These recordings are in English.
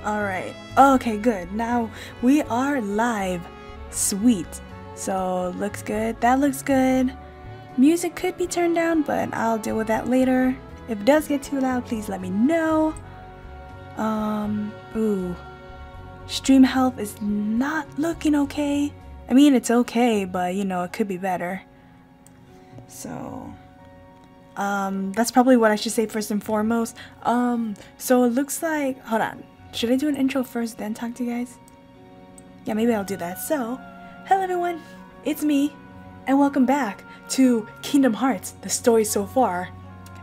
Alright. Okay, good. Now we are live. Sweet. So, looks good. That looks good. Music could be turned down, but I'll deal with that later. If it does get too loud, please let me know. Ooh. Stream health is not looking okay. I mean, it's okay, but you know, it could be better. So, that's probably what I should say first and foremost. So it looks like, hold on. Should I do an intro first, then talk to you guys? Yeah, maybe I'll do that. So, hello everyone, it's me, and welcome back to Kingdom Hearts, the story so far.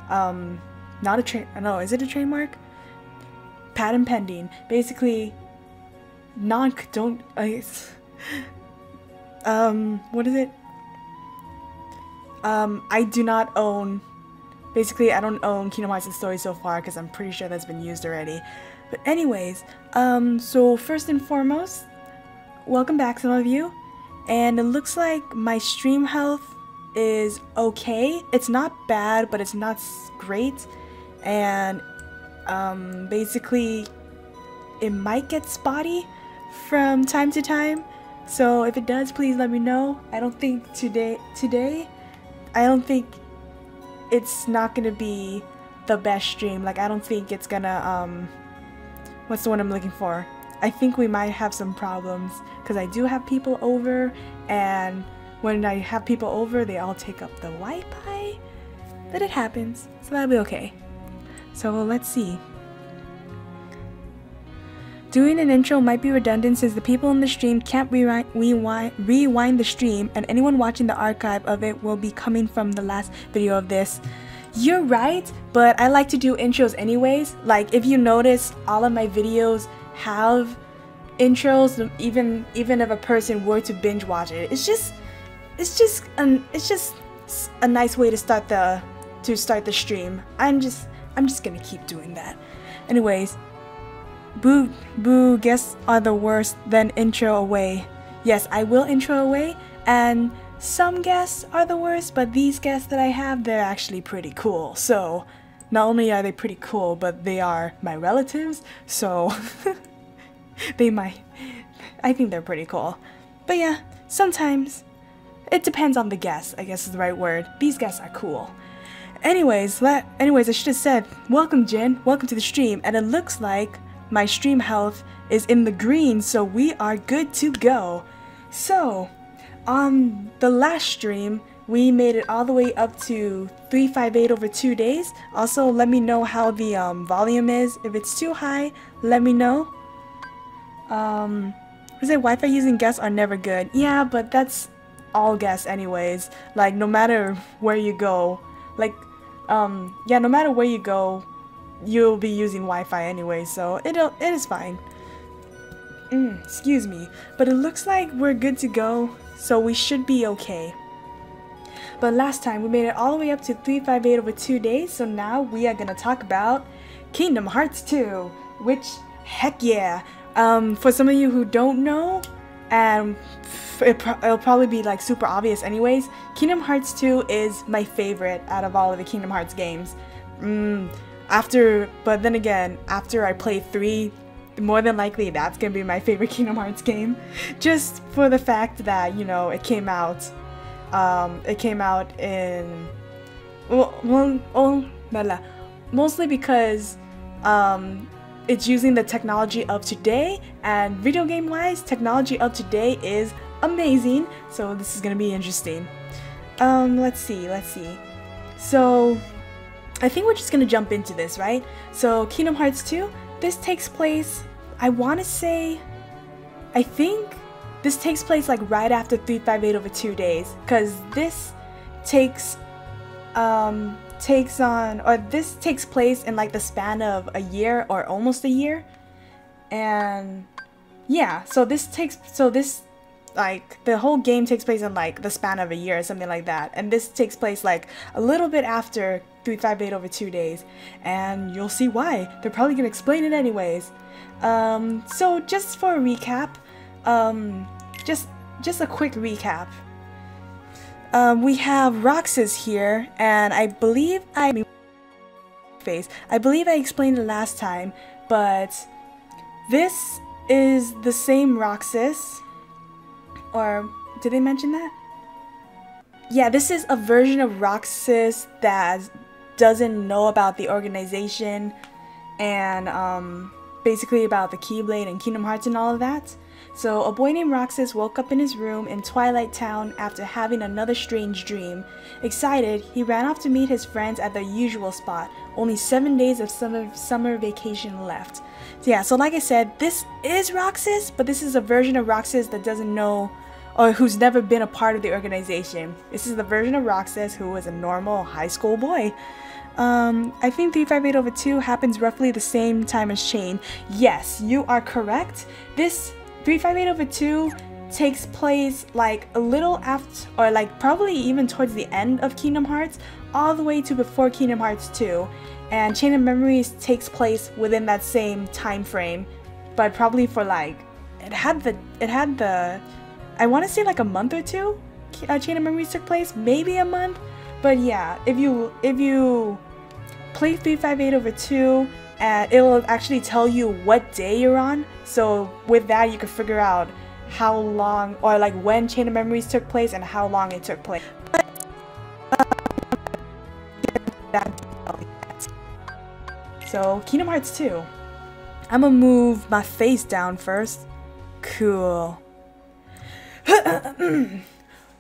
Not a no, is it a trademark? Patent pending. Basically, what is it? I do not own, basically I don't own Kingdom Hearts the story so far because I'm pretty sure that's been used already. But anyways, so first and foremost, welcome back some of you, and it looks like my stream health is okay. It's not bad, but it's not great, and basically it might get spotty from time to time, so if it does, please let me know. I don't think today I don't think it's not gonna be the best stream. Like, I don't think it's gonna what's the one I'm looking for? I think we might have some problems because I do have people over, and when I have people over, they all take up the Wi-Fi. But it happens, so that'll be okay. So let's see. Doing an intro might be redundant since the people in the stream can't rewind the stream, and anyone watching the archive of it will be coming from the last video of this. You're right, but I like to do intros anyways. Like, if you notice, all of my videos have intros, even if a person were to binge watch it. It's just a nice way to start the stream. I'm just gonna keep doing that. Anyways, boo guests are the worst, then intro away. Yes, I will intro away, and some guests are the worst, but these guests that I have, they're actually pretty cool. So, not only are they pretty cool, but they are my relatives, so I think they're pretty cool. But yeah, sometimes it depends on the guest, I guess is the right word. These guests are cool. Anyways, I should have said, welcome Jin, welcome to the stream, and it looks like my stream health is in the green, so we are good to go. So, on the last stream, we made it all the way up to 358 over 2 days. Also, let me know how the volume is. If it's too high, let me know. Is it Wi-Fi using guests are never good? Yeah, but that's all guests anyways. Like, no matter where you go, like, yeah, no matter where you go, you'll be using Wi-Fi anyway, so it is fine. Excuse me, but it looks like we're good to go, so we should be okay. But last time we made it all the way up to 358 over 2 days, so now we are gonna talk about Kingdom Hearts 2, which, heck yeah. For some of you who don't know, and it'll probably be like super obvious anyways, Kingdom Hearts 2 is my favorite out of all of the Kingdom Hearts games. But then again, after I play 3, more than likely that's gonna be my favorite Kingdom Hearts game, just for the fact that, you know, it came out in, mostly because it's using the technology of today, and video game wise, technology of today is amazing, so this is gonna be interesting. Let's see. So I think we're just gonna jump into this, right? So Kingdom Hearts 2, this takes place, I think this takes place like right after 358 over 2 days, because this takes place in like the span of a year or almost a year. And yeah, so like the whole game takes place in like the span of a year or something like that, and this takes place like a little bit after 358 over 2 days, and you'll see why. They're probably gonna explain it anyways. So just for a recap, just a quick recap. We have Roxas here, and I believe I explained it last time, but This is the same Roxas, or did they mention that? Yeah, this is a version of Roxas that doesn't know about the organization and basically about the Keyblade and Kingdom Hearts and all of that. So a boy named Roxas woke up in his room in Twilight Town after having another strange dream. Excited, he ran off to meet his friends at their usual spot. Only 7 days of summer vacation left. So yeah, so like I said, this is Roxas, but this is a version of Roxas that doesn't know or who's never been a part of the organization. This is the version of Roxas who was a normal high school boy. I think 358/2 happens roughly the same time as Chain. Yes, you are correct. This 358/2 takes place like a little after, or like probably even towards the end of Kingdom Hearts, all the way to before Kingdom Hearts 2. And Chain of Memories takes place within that same time frame, but probably for like, it had the I want to say like a month or two. Chain of Memories took place, maybe a month. But yeah, if you play 358/2, and it will actually tell you what day you're on. So with that, you can figure out how long, or like when Chain of Memories took place and how long it took place. But so Kingdom Hearts 2. I'm gonna move my face down first. Cool.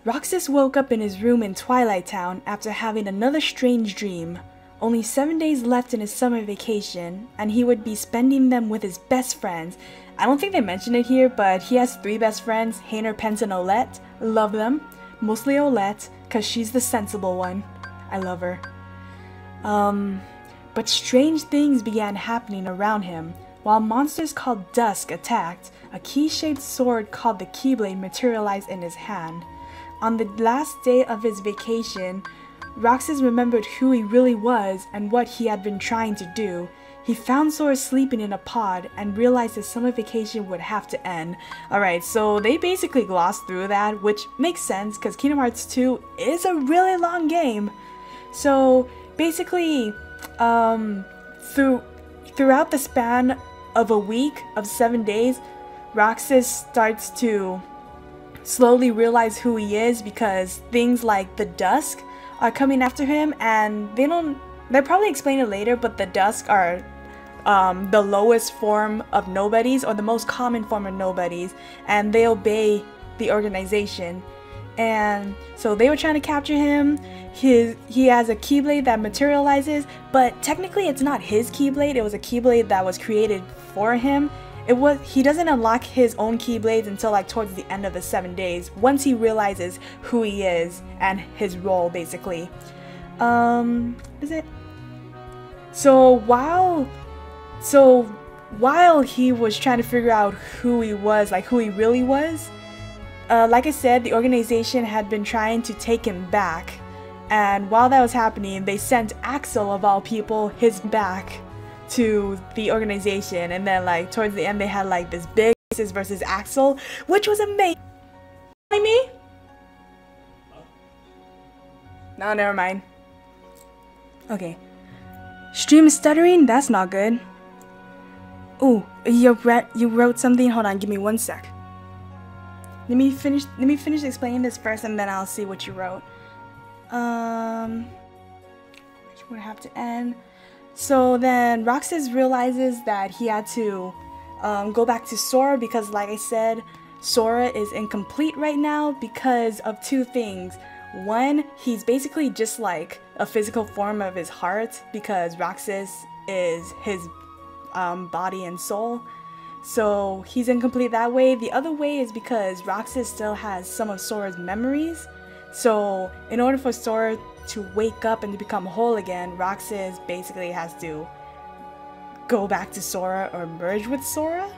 Roxas woke up in his room in Twilight Town after having another strange dream. Only 7 days left in his summer vacation, and he would be spending them with his best friends. I don't think they mentioned it here, but he has 3 best friends, Hainer, Pence, and Olette. Love them. Mostly Olette, because she's the sensible one. I love her. But strange things began happening around him. While monsters called Dusk attacked, a key-shaped sword called the Keyblade materialized in his hand. On the last day of his vacation, Roxas remembered who he really was and what he had been trying to do. He found Sora sleeping in a pod and realized his summer vacation would have to end. Alright, so they basically glossed through that, which makes sense because Kingdom Hearts 2 is a really long game. So basically, throughout the span of a week of 7 days, Roxas starts to slowly realize who he is because things like the Dusk are coming after him, and they'll probably explain it later, but the Dusk are the lowest form of nobodies, or the most common form of nobodies, and they obey the organization. And so they were trying to capture him. He has a Keyblade that materializes, but technically it's not his Keyblade. It was a Keyblade that was created for him. He doesn't unlock his own Keyblades until like towards the end of the 7 days, once he realizes who he is and his role, basically. Is it? So while he was trying to figure out who he was, like who he really was, like I said, the organization had been trying to take him back. And while that was happening, they sent Axel, of all people, his back to the organization. And then like towards the end, they had like this big Roxas versus Axel, which was amazing. Me? No, never mind. Okay. Stream stuttering? That's not good. Ooh, you wrote something? Hold on, give me 1 sec. Let me finish explaining this first, and then I'll see what you wrote. Which would have to end. So then Roxas realizes that he had to go back to Sora because, like I said, Sora is incomplete right now because of 2 things. One, he's basically just like a physical form of his heart because Roxas is his body and soul. So he's incomplete that way. The other way is because Roxas still has some of Sora's memories. So in order for Sora to wake up and to become whole again, Roxas basically has to go back to Sora or merge with Sora.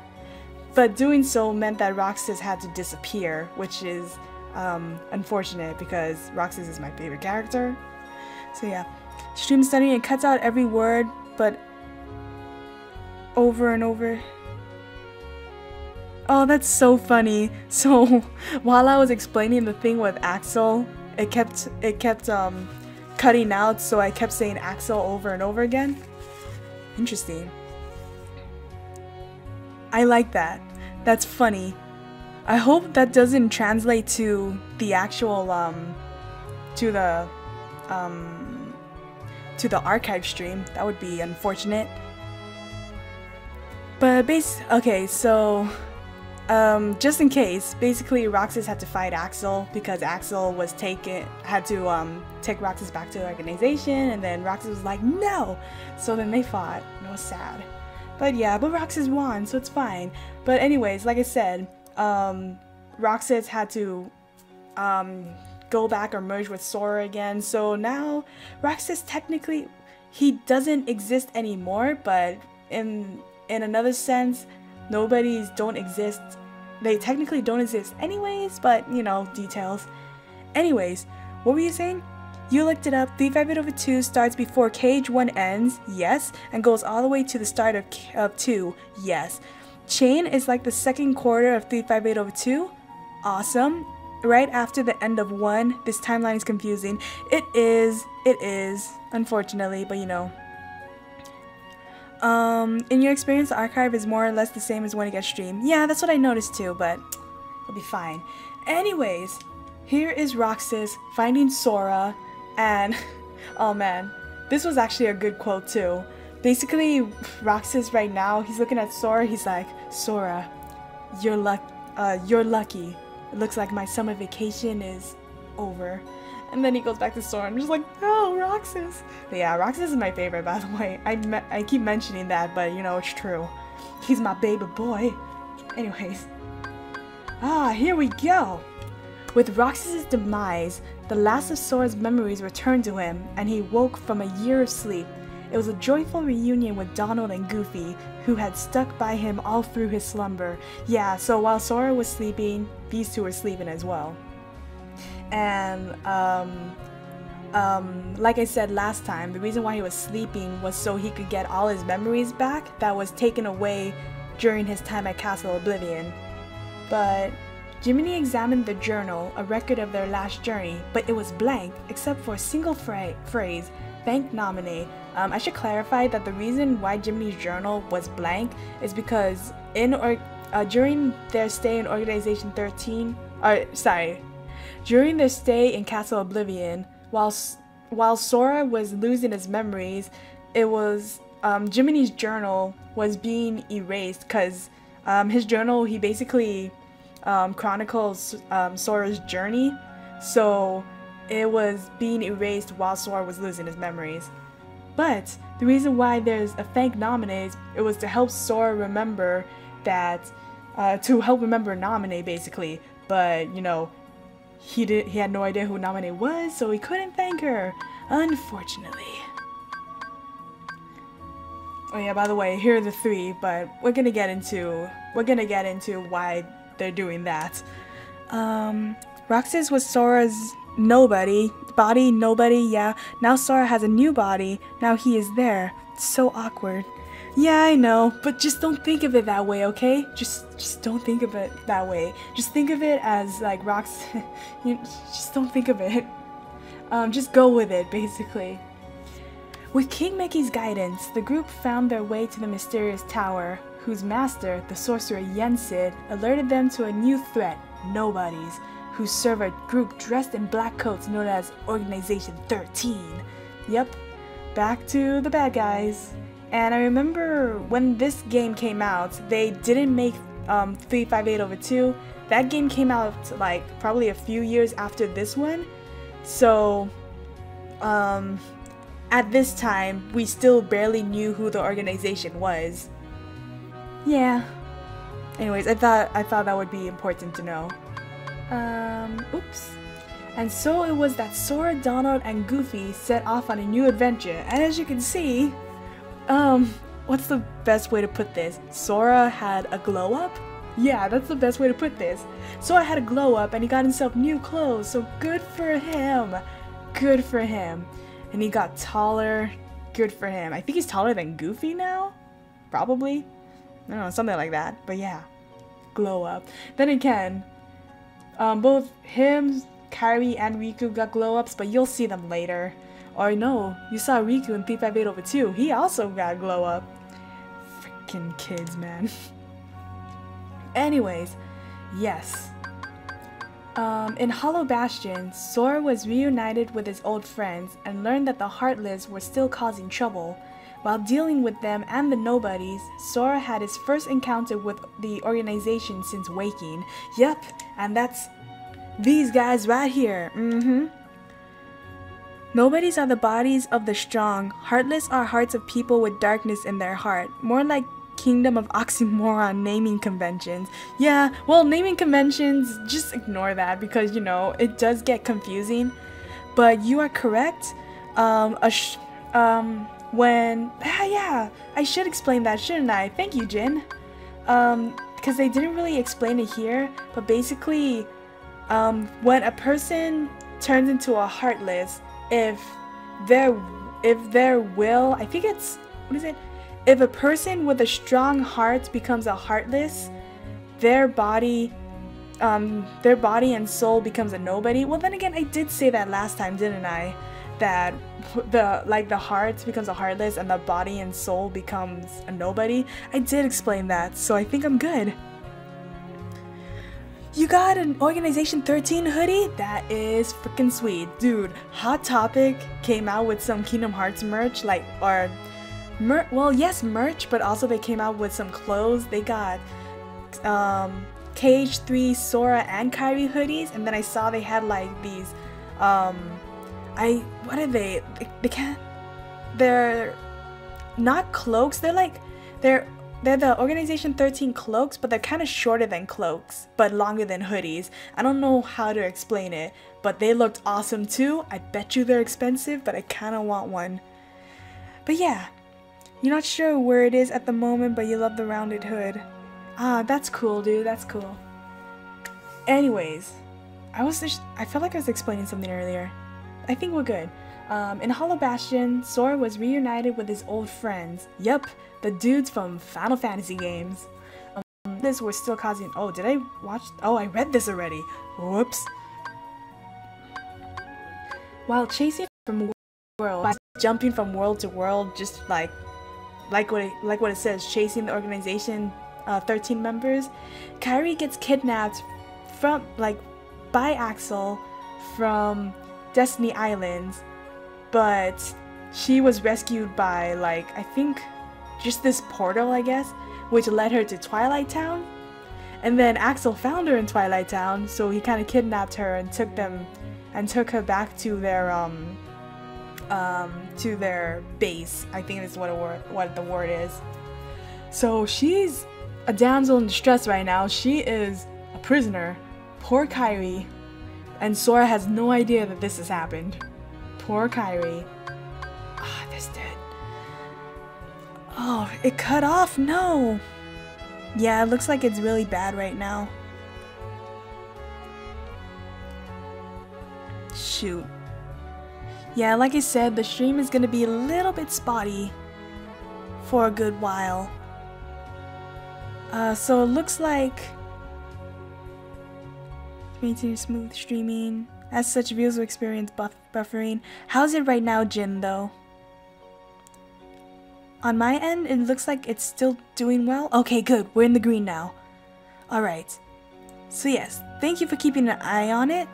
But doing so meant that Roxas had to disappear, which is unfortunate because Roxas is my favorite character. So yeah, stream studying, it cuts out every word, but over and over. Oh, that's so funny. So while I was explaining the thing with Axel, it kept cutting out, so I kept saying Axel over and over again. Interesting. I like that. That's funny. I hope that doesn't translate to the actual to the um to the archive stream. That would be unfortunate. But okay, so just in case, basically Roxas had to fight Axel because Axel was had to take Roxas back to the organization, and then Roxas was like, no! So then they fought, and it was sad. But yeah, but Roxas won, so it's fine. But anyways, like I said, Roxas had to go back or merge with Sora again, so now Roxas technically, he doesn't exist anymore, but in another sense, nobodies don't exist. They technically don't exist anyways, but you know, details. Anyways, what were you saying? You looked it up. 358/2 starts before Cage 1 ends, yes, and goes all the way to the start of 2, yes. Chain is like the second quarter of 358/2, awesome. Right after the end of 1, this timeline is confusing. It is, unfortunately, but you know. In your experience, the archive is more or less the same as when it gets streamed. Yeah, that's what I noticed too, but it'll be fine. Anyways, here is Roxas finding Sora, and oh man, this was actually a good quote too. Basically, Roxas right now, he's looking at Sora, he's like, Sora, you're lucky. It looks like my summer vacation is over. And then he goes back to Sora and I'm just like, no, Roxas. But yeah, Roxas is my favorite, by the way. I keep mentioning that, but you know, it's true. He's my baby boy. Anyways. Here we go. With Roxas's demise, the last of Sora's memories returned to him, and he woke from a year of sleep. It was a joyful reunion with Donald and Goofy, who had stuck by him all through his slumber. Yeah, so while Sora was sleeping, these two were sleeping as well. And like I said last time, the reason why he was sleeping was so he could get all his memories back that was taken away during his time at Castle Oblivion. But Jiminy examined the journal, a record of their last journey, but it was blank except for a single phrase, thank nominee. I should clarify that the reason why Jiminy's journal was blank is because during their stay in Organization 13, during their stay in Castle Oblivion, while Sora was losing his memories, it was Jiminy's journal was being erased because his journal, he basically chronicles Sora's journey, so it was being erased while Sora was losing his memories. But the reason why there's a thank nominee, it was to help Sora remember that, to help remember Nominee basically, but you know, he had no idea who Nominee was, so he couldn't thank her, unfortunately. Oh yeah, by the way, here are the 3, but we're gonna get into why they're doing that. Roxas was Sora's nobody, yeah. Now Sora has a new body, now he is there. It's so awkward. Yeah, I know, but just don't think of it that way, okay? Just don't think of it that way. Just think of it as like just don't think of it. Just go with it, basically. With King Mickey's guidance, the group found their way to the mysterious tower, whose master, the sorcerer Yensid, alerted them to a new threat, nobodies, who serve a group dressed in black coats known as Organization 13. Yep, back to the bad guys. And I remember when this game came out, they didn't make 358/2. That game came out like probably a few years after this one. So at this time, we still barely knew who the organization was. Yeah. Anyways, I thought that would be important to know. Oops. And so it was that Sora, Donald, and Goofy set off on a new adventure. And as you can see, what's the best way to put this? Sora had a glow up? Yeah, that's the best way to put this. Sora had a glow up and he got himself new clothes, so good for him. Good for him. And he got taller. Good for him. I think he's taller than Goofy now? Probably. I don't know, something like that. But yeah, glow up. Then again, both him, Kairi, and Riku got glow ups, but you'll see them later. Or no, you saw Riku in 358/2. He also got glow up. Freaking kids, man. Anyways, yes. In Hollow Bastion, Sora was reunited with his old friends and learned that the Heartless were still causing trouble. While dealing with them and the Nobodies, Sora had his first encounter with the organization since waking. Yep, and that's these guys right here. Nobodies are the bodies of the strong. Heartless are hearts of people with darkness in their heart. More like Kingdom of Oxymoron naming conventions. Yeah, well, naming conventions, just ignore that because, you know, it does get confusing. But you are correct. Yeah, I should explain that, shouldn't I? Thank you, Jin. Because they didn't really explain it here, but basically, when a person turns into a Heartless, if their will, I think it's, what is it? If a person with a strong heart becomes a Heartless, their body and soul becomes a nobody. Well, then again, I did say that last time, didn't I? That the heart becomes a Heartless and the body and soul becomes a nobody. I did explain that, so I think I'm good. You got an Organization 13 hoodie? That is freaking sweet. Dude, Hot Topic came out with some Kingdom Hearts merch, well, yes, merch, but also they came out with some clothes. They got KH3, Sora, and Kairi hoodies, and then I saw they had like these, what are they? They're not cloaks, they're the Organization 13 cloaks, but they're kind of shorter than cloaks, but longer than hoodies. I don't know how to explain it, but they looked awesome too. I bet you they're expensive, but I kind of want one. But yeah. You're not sure where it is at the moment, but you love the rounded hood. Ah, that's cool, dude. That's cool. Anyways, I felt like I was explaining something earlier. I think we're good. In Hollow Bastion, Sora was reunited with his old friends. Yup, the dudes from Final Fantasy games. This were still causing. Oh, did I watch? Oh, I read this already. Whoops. While chasing from world, by jumping from world to world, just like what it says, chasing the Organization 13 members, Kairi gets kidnapped by Axel from Destiny Islands, but she was rescued by I think just this portal, I guess, which led her to Twilight Town. And then Axel found her in Twilight Town, so he kind of kidnapped her and took her back to their base. I think that's what the word is. So she's a damsel in distress right now. She is a prisoner. Poor Kairi. And Sora has no idea that this has happened. Poor Kairi. Ah, this dead. Oh, it cut off. No. Yeah, it looks like it's really bad right now. Shoot. Yeah, like I said, the stream is gonna be a little bit spotty for a good while. So it looks like maintain smooth streaming. As such, viewers will experience buffering. How's it right now, Jin, though? On my end, it looks like it's still doing well. Okay, good. We're in the green now. Alright. So yes, thank you for keeping an eye on it.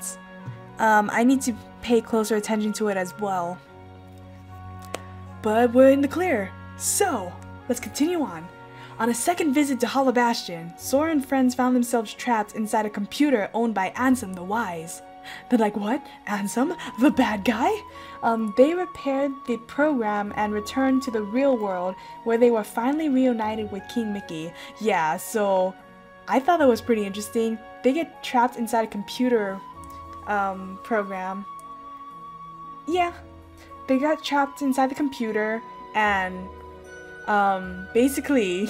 I need to pay closer attention to it as well. But we're in the clear. So, let's continue on. On a second visit to Hollow Bastion, Sora and friends found themselves trapped inside a computer owned by Ansem the Wise. They're like, what? Ansem? The bad guy? They repaired the program and returned to the real world, where they were finally reunited with King Mickey. Yeah, so I thought that was pretty interesting. They get trapped inside a computer program. Yeah, they got trapped inside the computer, and basically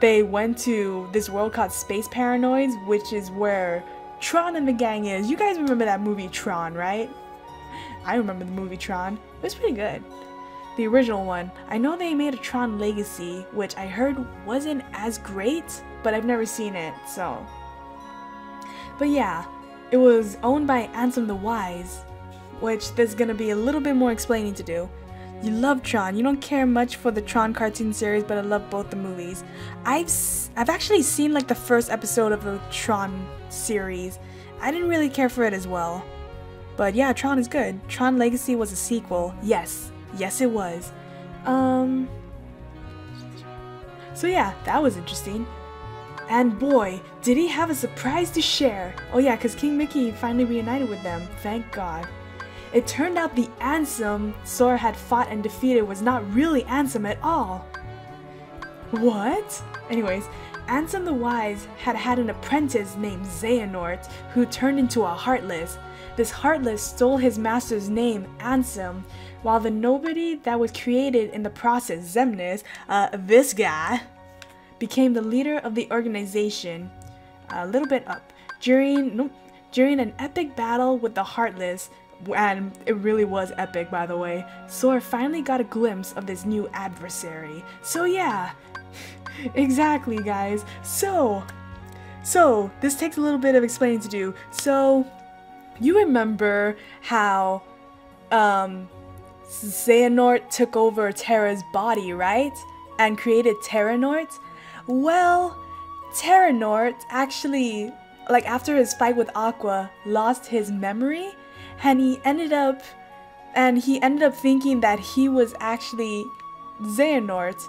they went to this world called Space Paranoids, which is where Tron and the gang is. You guys remember that movie Tron, right? I remember the movie Tron. It was pretty good. The original one. I know they made a Tron Legacy, which I heard wasn't as great, but I've never seen it, so. But yeah, it was owned by Ansem the Wise, which there's gonna be a little bit more explaining to do. You love Tron. You don't care much for the Tron cartoon series, but I love both the movies. I've actually seen like the first episode of the Tron series. I didn't really care for it as well. But yeah, Tron is good. Tron Legacy was a sequel. Yes. Yes, it was. So yeah, that was interesting. And boy, did he have a surprise to share. Oh yeah, because King Mickey finally reunited with them. Thank God. It turned out the Ansem Sora had fought and defeated was not really Ansem at all. What? Anyways, Ansem the Wise had had an apprentice named Xehanort who turned into a Heartless. This Heartless stole his master's name, Ansem, while the nobody that was created in the process, Xemnas, this guy, became the leader of the organization. A little bit up. During an epic battle with the Heartless, and it really was epic by the way, Sora finally got a glimpse of this new adversary. So yeah, exactly guys. So this takes a little bit of explaining to do. So you remember how Xehanort took over Terra's body, right? And created Terranort? Well, Terranort actually, like after his fight with Aqua, lost his memory, and he ended up thinking that he was actually Xehanort,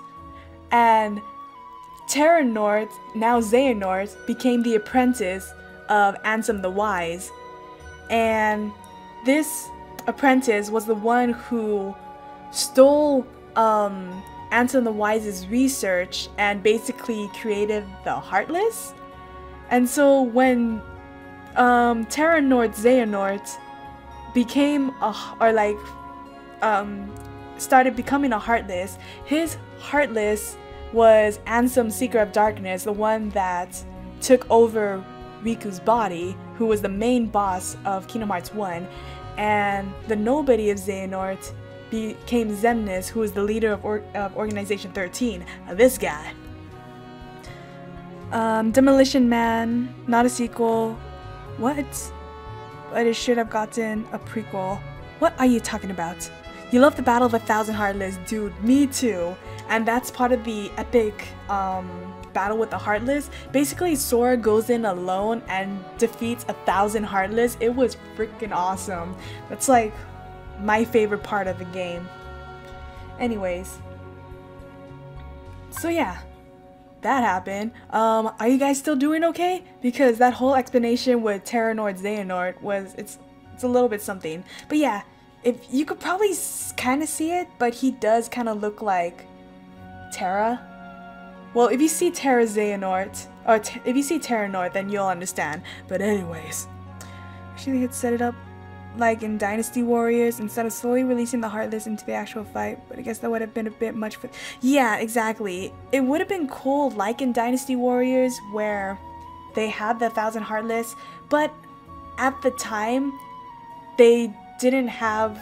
and Terranort, now Xehanort, became the apprentice of Ansem the Wise, and this apprentice was the one who stole Ansem the Wise's research and basically created the Heartless. And so when Terranort Xehanort became started becoming a Heartless, his Heartless was Ansem Seeker of Darkness, the one that took over Riku's body, who was the main boss of Kingdom Hearts 1, and the nobody of Xehanort became Xemnas, who was the leader of Organization 13, this guy. Demolition Man, not a sequel. What? But it should have gotten a prequel. What are you talking about? You love the Battle of 1,000 Heartless, dude, me too. And that's part of the epic battle with the Heartless. Basically, Sora goes in alone and defeats 1,000 Heartless. It was freaking awesome. That's like my favorite part of the game. Anyways, so yeah, that happened. Are you guys still doing okay? Because that whole explanation with Terranort Xehanort was, it's a little bit something. But yeah, if you could probably kind of see it, but he does kind of look like Terra. Well, if you see Terra Xehanort, or if you see Terranort, then you'll understand. But anyways, actually, could set it up like in Dynasty Warriors instead of slowly releasing the Heartless into the actual fight, but I guess that would have been a bit much for— yeah, exactly. It would have been cool like in Dynasty Warriors where they had the 1,000 Heartless, but at the time they didn't have—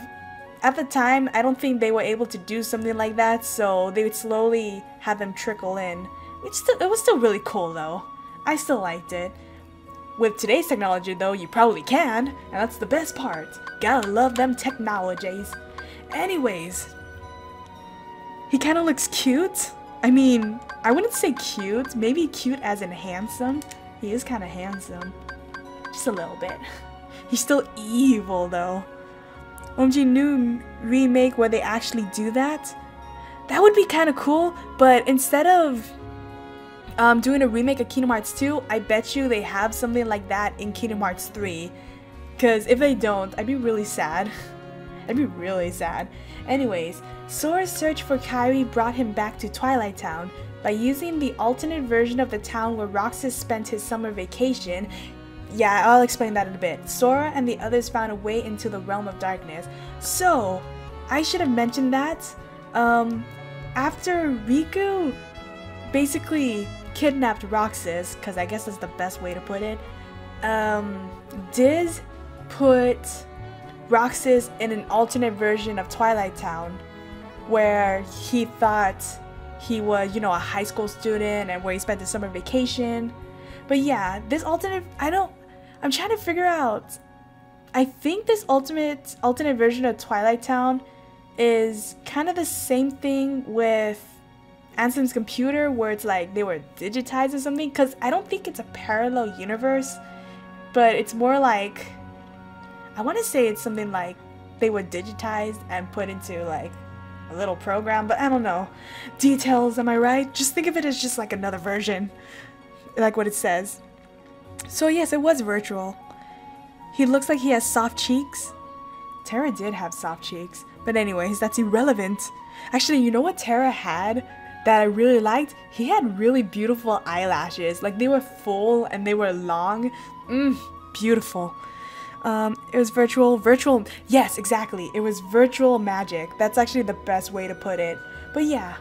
at the time I don't think they were able to do something like that, so they would slowly have them trickle in, which it was still really cool though. I still liked it. With today's technology though, you probably can, and that's the best part. Gotta love them technologies. Anyways, he kinda looks cute. I mean, I wouldn't say cute, maybe cute as in handsome. He is kinda handsome. Just a little bit. He's still evil though. OMG new remake where they actually do that? That would be kinda cool, but instead of doing a remake of Kingdom Hearts 2, I bet you they have something like that in Kingdom Hearts 3. Because if they don't, I'd be really sad. I'd be really sad. Anyways, Sora's search for Kairi brought him back to Twilight Town. By using the alternate version of the town where Roxas spent his summer vacation— yeah, I'll explain that in a bit— Sora and the others found a way into the realm of darkness. So, I should have mentioned that. After Riku basically kidnapped Roxas, because I guess that's the best way to put it, Diz put Roxas in an alternate version of Twilight Town where he thought he was, you know, a high school student and where he spent his summer vacation. But yeah, this alternate— I'm trying to figure out— I think this alternate version of Twilight Town is kind of the same thing with Ansem's computer, where it's like they were digitized or something, because I don't think it's a parallel universe, but it's more like, I want to say it's something like they were digitized and put into like a little program, but I don't know. Details, am I right? Just think of it as just like another version, like what it says. So yes, it was virtual. He looks like he has soft cheeks. Terra did have soft cheeks, but anyways, that's irrelevant. Actually, you know what Terra had that I really liked? He had really beautiful eyelashes. Like, they were full and they were long. Beautiful. It was virtual, yes, exactly. It was virtual magic. That's actually the best way to put it. But yeah.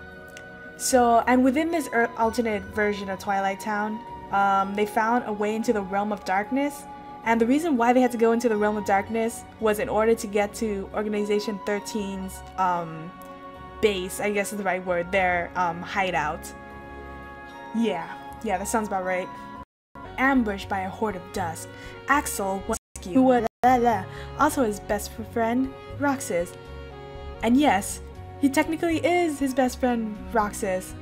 So, and within this alternate version of Twilight Town, they found a way into the realm of darkness. And the reason why they had to go into the realm of darkness was in order to get to Organization 13's base, I guess is the right word, their hideout. Yeah, that sounds about right. Ambushed by a horde of dust, Axel was rescued, who was also his best friend, Roxas. And yes, he technically is his best friend, Roxas.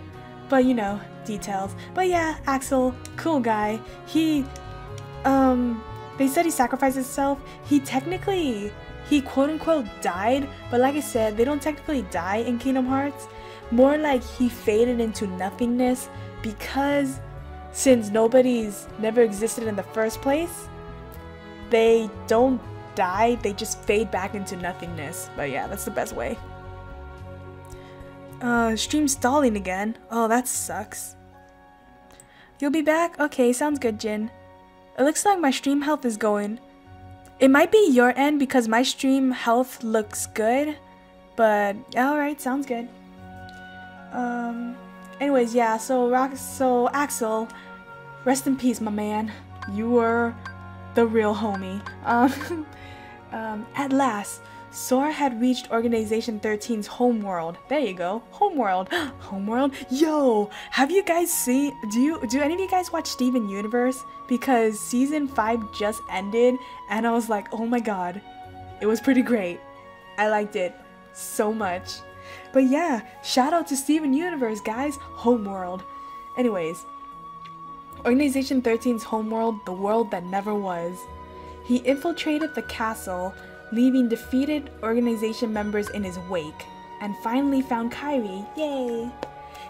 But you know, details. But yeah, Axel, cool guy. He, they said he sacrificed himself. He quote-unquote died, but like I said, they don't technically die in Kingdom Hearts. More like he faded into nothingness, because since nobody's never existed in the first place, they don't die, they just fade back into nothingness. But yeah, that's the best way. Stream stalling again. Oh, that sucks. You'll be back? Okay, sounds good, Jin. It looks like my stream health is going. It might be your end because my stream health looks good, but alright, sounds good. Anyways, yeah, so Axel, rest in peace, my man. You were the real homie. At last, Sora had reached Organization 13's homeworld. There you go, homeworld. Homeworld? Yo, have you guys seen, do any of you guys watch Steven Universe? Because season 5 just ended and I was like, oh my god, it was pretty great. I liked it so much. But yeah, shout out to Steven Universe, guys. Homeworld. Anyways, Organization 13's homeworld, the world that never was. He infiltrated the castle, leaving defeated organization members in his wake, and finally found Kairi. Yay!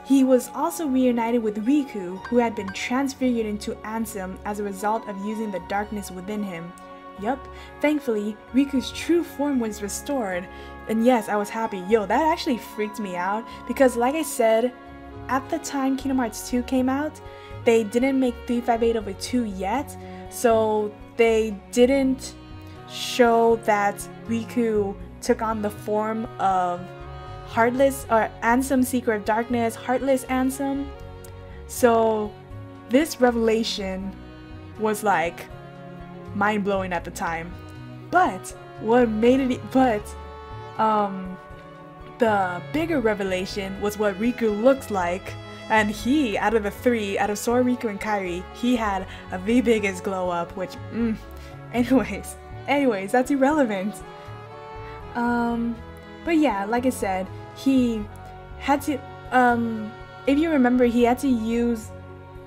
He was also reunited with Riku, who had been transfigured into Ansem as a result of using the darkness within him. Yup, thankfully, Riku's true form was restored. And yes, I was happy. Yo, that actually freaked me out, because like I said, at the time Kingdom Hearts 2 came out, they didn't make 358/2 yet, so they didn't show that Riku took on the form of Heartless, or Ansem, Seeker of Darkness, Heartless Ansem. So this revelation was like mind-blowing at the time. But what made it, the bigger revelation was what Riku looks like. And he, out of the three, out of Sora, Riku, and Kairi, he had the biggest glow up, which, anyways, that's irrelevant. But yeah, like I said, he had to, if you remember, he had to use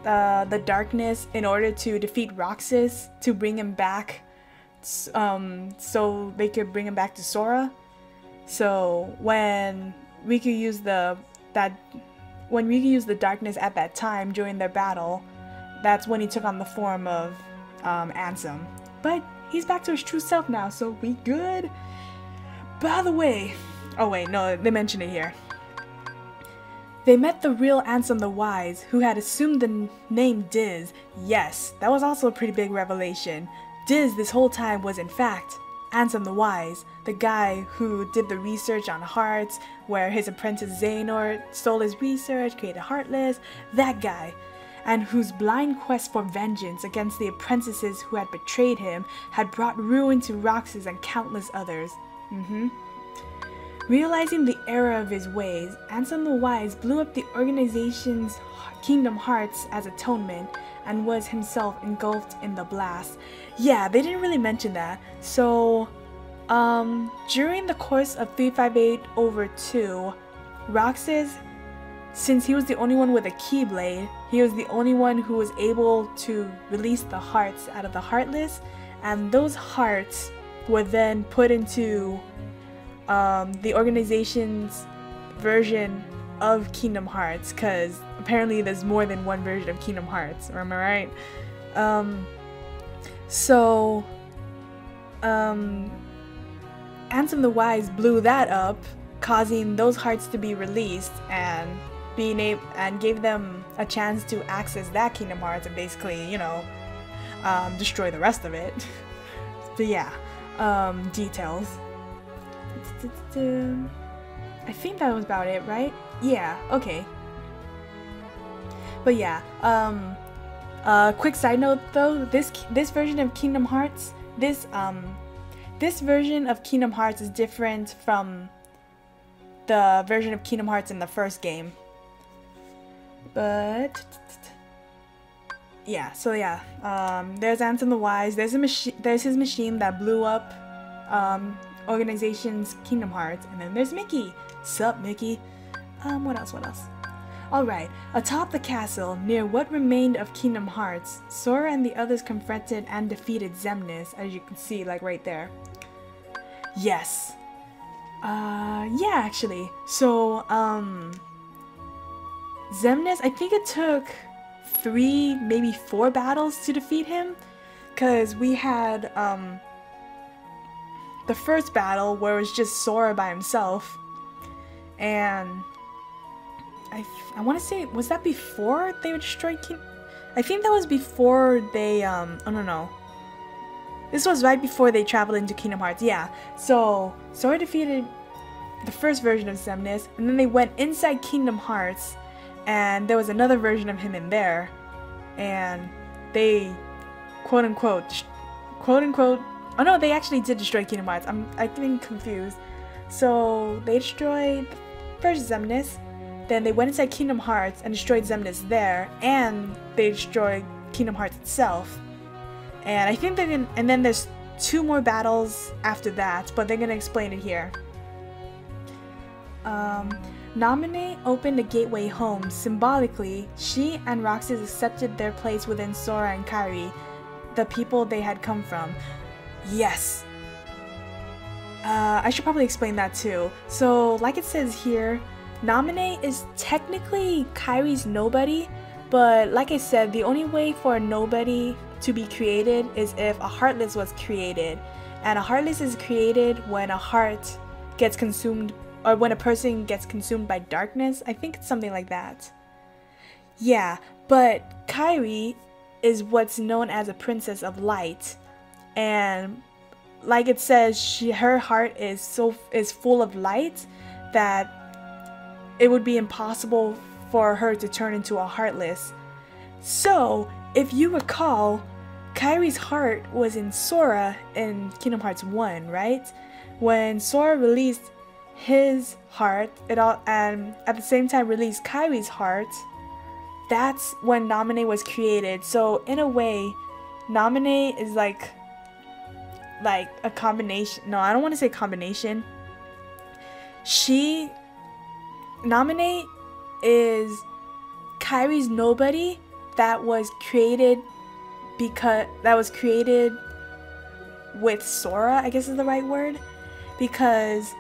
the darkness in order to defeat Roxas, to bring him back, so they could bring him back to Sora. So when Riku used the darkness at that time during their battle, that's when he took on the form of Ansem. But he's back to his true self now, so we good. By the way, oh wait, no, they mention it here. They met the real Ansem the Wise, who had assumed the name Diz. Yes, that was also a pretty big revelation. Diz this whole time was in fact Ansem the Wise, the guy who did the research on hearts, where his apprentice Xehanort stole his research, created Heartless, that guy, and whose blind quest for vengeance against the apprentices who had betrayed him had brought ruin to Roxas and countless others. Realizing the error of his ways, Ansem the Wise blew up the organization's Kingdom Hearts as atonement and was himself engulfed in the blast. Yeah, they didn't really mention that. So During the course of 358/2, Roxas, since he was the only one with a Keyblade, he was the only one who was able to release the hearts out of the Heartless, and those hearts were then put into the organization's version of Kingdom Hearts, because apparently there's more than one version of Kingdom Hearts, am I right? Ansem the Wise blew that up, causing those hearts to be released and gave them a chance to access that Kingdom Hearts and basically, you know, destroy the rest of it. But yeah, details. I think that was about it, right? Yeah, okay. But yeah, quick side note though, this version of Kingdom Hearts, this version of Kingdom Hearts is different from the version of Kingdom Hearts in the first game. But yeah, so yeah, there's Ansem the Wise. There's his machine that blew up organization's Kingdom Hearts, and then there's Mickey. Sup, Mickey? What else? Alright, atop the castle, near what remained of Kingdom Hearts, Sora and the others confronted and defeated Xemnas, as you can see, like right there. Yes. Yeah, actually. So, Xemnas, I think it took 3, maybe 4 battles to defeat him, because we had, the first battle where it was just Sora by himself, and I want to say, was that before they destroyed I think that was before they, oh no. This was right before they traveled into Kingdom Hearts, yeah. So, Sora defeated the first version of Xemnas, and then they went inside Kingdom Hearts, and there was another version of him in there, and they, quote unquote, oh no, they actually did destroy Kingdom Hearts. I'm getting confused. So, they destroyed the first Xemnas, then they went inside Kingdom Hearts and destroyed Xemnas there, and they destroyed Kingdom Hearts itself. And I think they're gonna, and then there's 2 more battles after that, but they're gonna explain it here. Naminé opened a gateway home. Symbolically, she and Roxas accepted their place within Sora and Kairi, the people they had come from. Yes! I should probably explain that too. So, like it says here, Naminé is technically Kairi's nobody, but like I said, the only way for a nobody to be created is if a Heartless was created. And a Heartless is created when a heart gets consumed, or when a person gets consumed by darkness. I think it's something like that. Yeah, but Kairi is what's known as a Princess of Light. And like it says, her heart is full of light that it would be impossible for her to turn into a Heartless. So, if you recall, Kairi's heart was in Sora in Kingdom Hearts 1, right? When Sora released his heart, and at the same time released Kairi's heart, that's when Naminé was created. So, in a way, Naminé is like a combination. No, I don't want to say combination. Naminé is Kairi's nobody that was created with Sora, I guess is the right word, because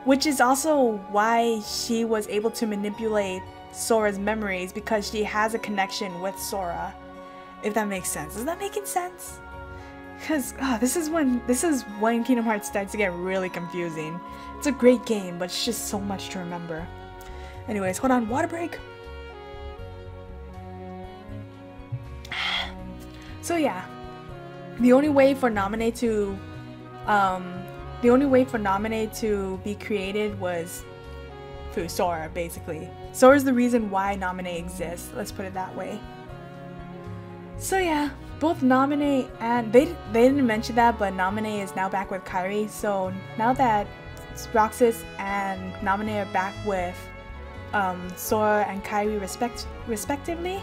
which is also why she was able to manipulate Sora's memories, because she has a connection with Sora, if that makes sense. Is that making sense? Because this is when Kingdom Hearts starts to get really confusing. It's a great game, but it's just so much to remember. Anyways, hold on, water break. So yeah, the only way for Naminé to be created was through Sora, basically. Sora's the reason why Naminé exists. Let's put it that way. So yeah, both Naminé and they didn't mention that, but Naminé is now back with Kairi. So now that Roxas and Naminé are back with Sora and Kairi respectively,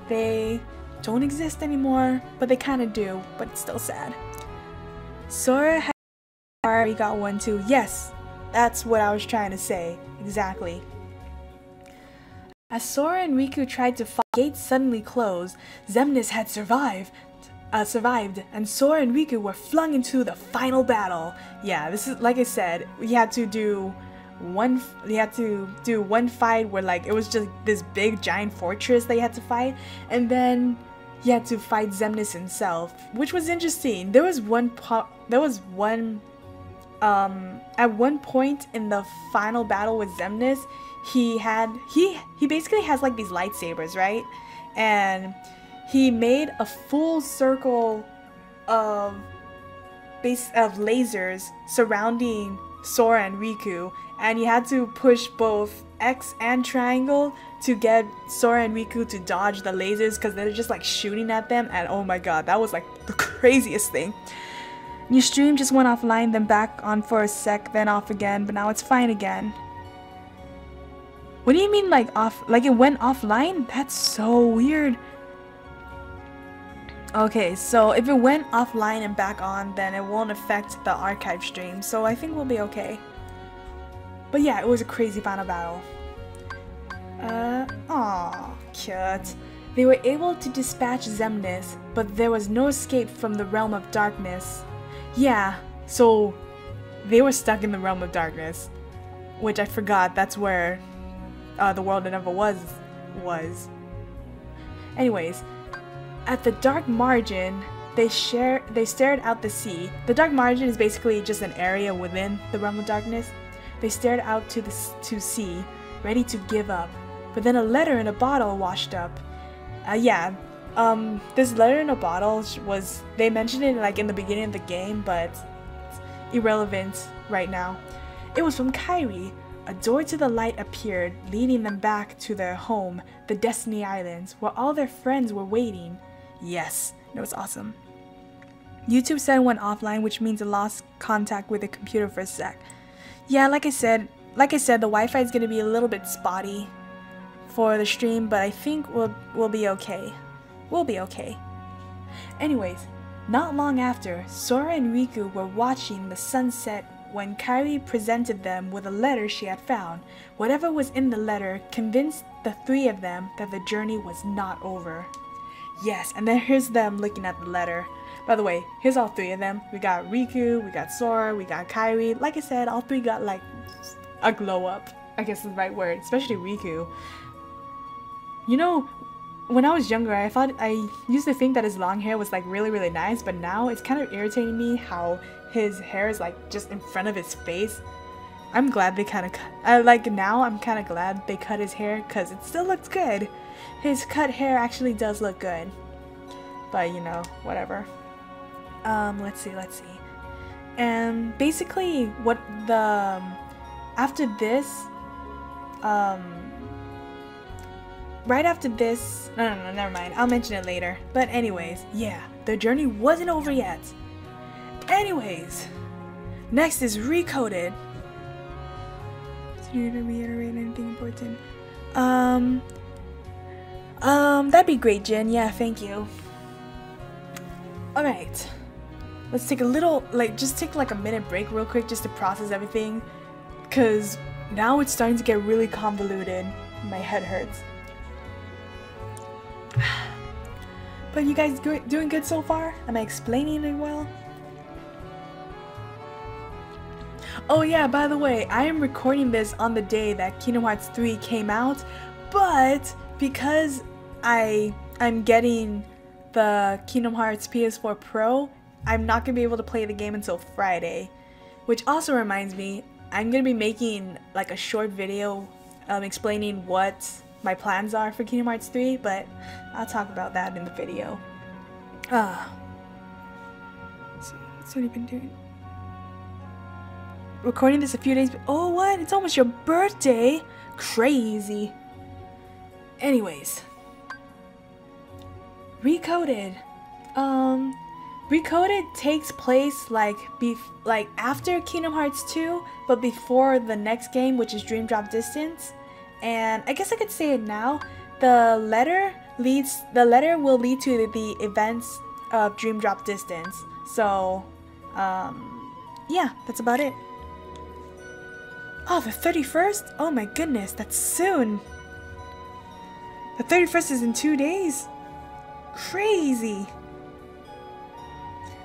they don't exist anymore, but they kind of do, but it's still sad. Sora had we got one too. Yes, that's what I was trying to say. Exactly. As Sora and Riku tried to fight, the gates suddenly closed. Xemnas had survived, and Sora and Riku were flung into the final battle. Yeah, this is like I said. We had to do one fight where like it was just this big giant fortress that you had to fight, and then you had to fight Xemnas himself, which was interesting. There was one at one point in the final battle with Xemnas, he basically has like these lightsabers, right? And he made a full circle of lasers surrounding Sora and Riku, and you had to push both X and triangle to get Sora and Riku to dodge the lasers because they're just like shooting at them, and oh my god, that was like the craziest thing. Your stream just went offline, then back on for a sec, then off again, but now it's fine again. What do you mean like off? Like it went offline? That's so weird. Okay, so if it went offline and back on, then it won't affect the archive stream, so I think we'll be okay. But yeah, it was a crazy final battle. Aw, cute. They were able to dispatch Xemnas, but there was no escape from the realm of darkness. Yeah, so they were stuck in the realm of darkness, which I forgot that's where the world that never was. Anyways, at the dark margin, they stared out the sea. The dark margin is basically just an area within the realm of darkness. They stared out to sea, ready to give up. But then a letter in a bottle washed up. This letter in a bottle was, they mentioned it like in the beginning of the game, but it's irrelevant right now. It was from Kairi. A door to the light appeared, leading them back to their home, the Destiny Islands, where all their friends were waiting. Yes, it was awesome. YouTube said it went offline, which means it lost contact with the computer for a sec. Yeah, like I said, the Wi-Fi is gonna be a little bit spotty for the stream, but I think we'll be okay. We'll be okay. Anyways, not long after, Sora and Riku were watching the sunset when Kairi presented them with a letter she had found. Whatever was in the letter convinced the three of them that the journey was not over. Yes, and then here's them looking at the letter. By the way, here's all three of them. We got Riku, we got Sora, we got Kairi. Like I said, all three got like a glow up, I guess is the right word, especially Riku. You know, when I was younger, I used to think that his long hair was like really nice, but now it's kind of irritating me how his hair is like just in front of his face. I'm glad they kind of now I'm kind of glad they cut his hair because it still looks good. His cut hair actually does look good, but you know, whatever. Let's see. And basically what the after this right after this, no, never mind, I'll mention it later. But anyways, yeah, their journey wasn't over yet. Anyways, next is Recoded. Do you need to reiterate anything important? That'd be great, Jen. Yeah, thank you. Alright. Let's take a little, just take like a minute break real quick just to process everything. Because now it's starting to get really convoluted. My head hurts. But you guys doing good so far? Am I explaining it well? Oh yeah, by the way, I am recording this on the day that Kingdom Hearts 3 came out, but because I'm getting the Kingdom Hearts PS4 Pro, I'm not going to be able to play the game until Friday. Which also reminds me, I'm going to be making like a short video explaining what my plans are for Kingdom Hearts 3, but I'll talk about that in the video. So what's what have you been doing? Recording this a few days. Oh, what? It's almost your birthday. Crazy. Anyways, Recoded. Recoded takes place like after Kingdom Hearts 2, but before the next game, which is Dream Drop Distance. And I guess I could say it now. The letter will lead to the events of Dream Drop Distance. So Yeah, that's about it. Oh, the 31st? Oh my goodness, that's soon. The 31st is in 2 days. Crazy.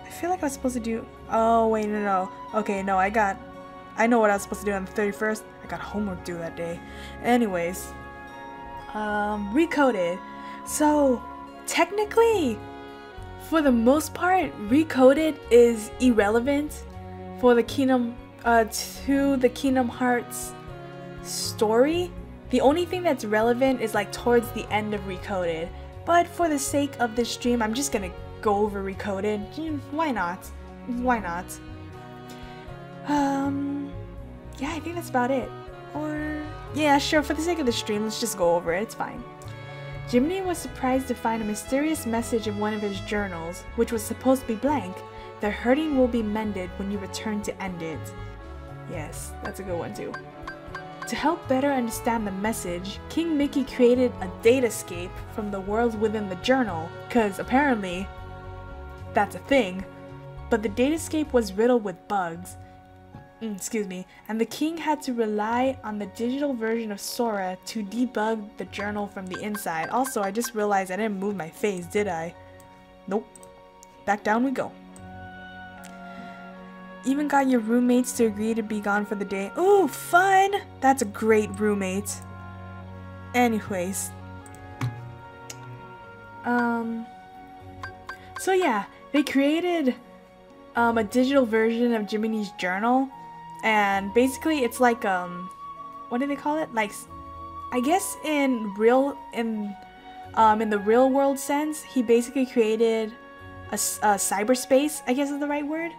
I feel like I was supposed to do... Oh, wait, no. Okay, no, I know what I was supposed to do on the 31st. I got homework due that day. Anyways. Recoded. So, technically, for the most part, Recoded is irrelevant for the Kingdom, to the Kingdom Hearts story. The only thing that's relevant is like towards the end of Recoded. But for the sake of this stream, I'm just gonna go over Recoded. Why not? Why not? Yeah, I think that's about it. Or, yeah, sure, for the sake of the stream, let's just go over it, it's fine. Jiminy was surprised to find a mysterious message in one of his journals, which was supposed to be blank. The hurting will be mended when you return to end it. Yes, that's a good one too. To help better understand the message, King Mickey created a datascape from the world within the journal, cause apparently that's a thing, but the datascape was riddled with bugs. Excuse me, and the king had to rely on the digital version of Sora to debug the journal from the inside. Also, I just realized I didn't move my face, did I? Nope. Back down we go. Even got your roommates to agree to be gone for the day. Ooh, fun! That's a great roommate. Anyways. So yeah, they created a digital version of Jiminy's journal. And basically it's like, what do they call it? Like, I guess in the real world sense, he basically created a cyberspace, I guess is the right word.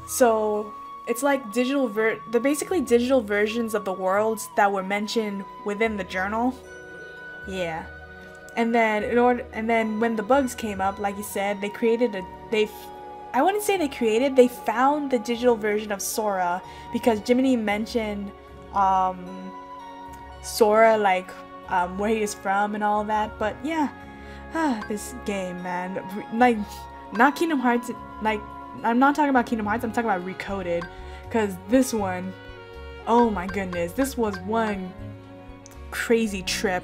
So it's like they're basically digital versions of the worlds that were mentioned within the journal. Yeah. And then when the bugs came up, like you said, they created I wouldn't say they found the digital version of Sora because Jiminy mentioned Sora, like where he is from and all that. But yeah, this game, man, like not Kingdom Hearts, like I'm not talking about Kingdom Hearts, I'm talking about Recoded, because this one, oh my goodness, this was one crazy trip.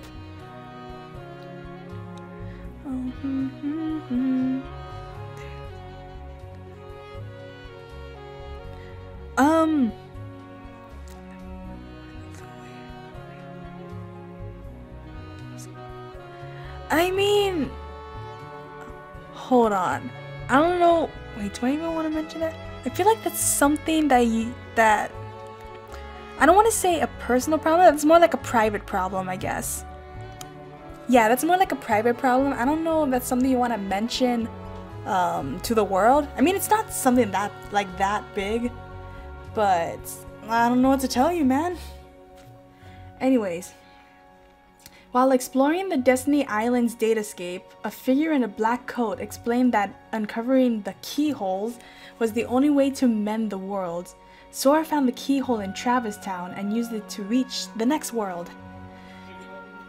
I mean, hold on. I don't know. Wait, do I even want to mention that? I feel like that's something that I don't want to say a personal problem. It's more like a private problem, I guess. Yeah, that's more like a private problem. I don't know if that's something you want to mention to the world. I mean, it's not something that big, but I don't know what to tell you, man. Anyways. While exploring the Destiny Island's datascape, a figure in a black coat explained that uncovering the keyholes was the only way to mend the world. Sora found the keyhole in Travis Town and used it to reach the next world.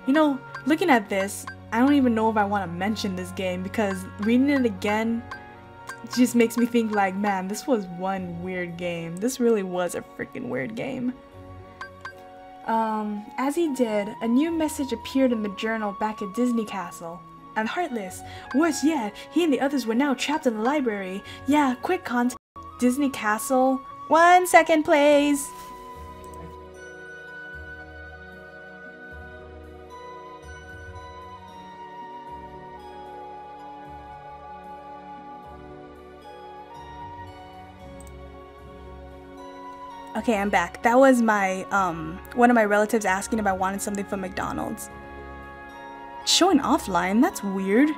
You know, looking at this, I don't even know if I want to mention this game because reading it again just makes me think like, man, this was one weird game. This really was a freaking weird game. As he did, a new message appeared in the journal back at Disney Castle. And Heartless, worse yet, he and the others were now trapped in the library. Yeah, quick contact Disney Castle. 1 second, please. Okay, I'm back. That was my, one of my relatives asking if I wanted something from McDonald's. Showing offline? That's weird.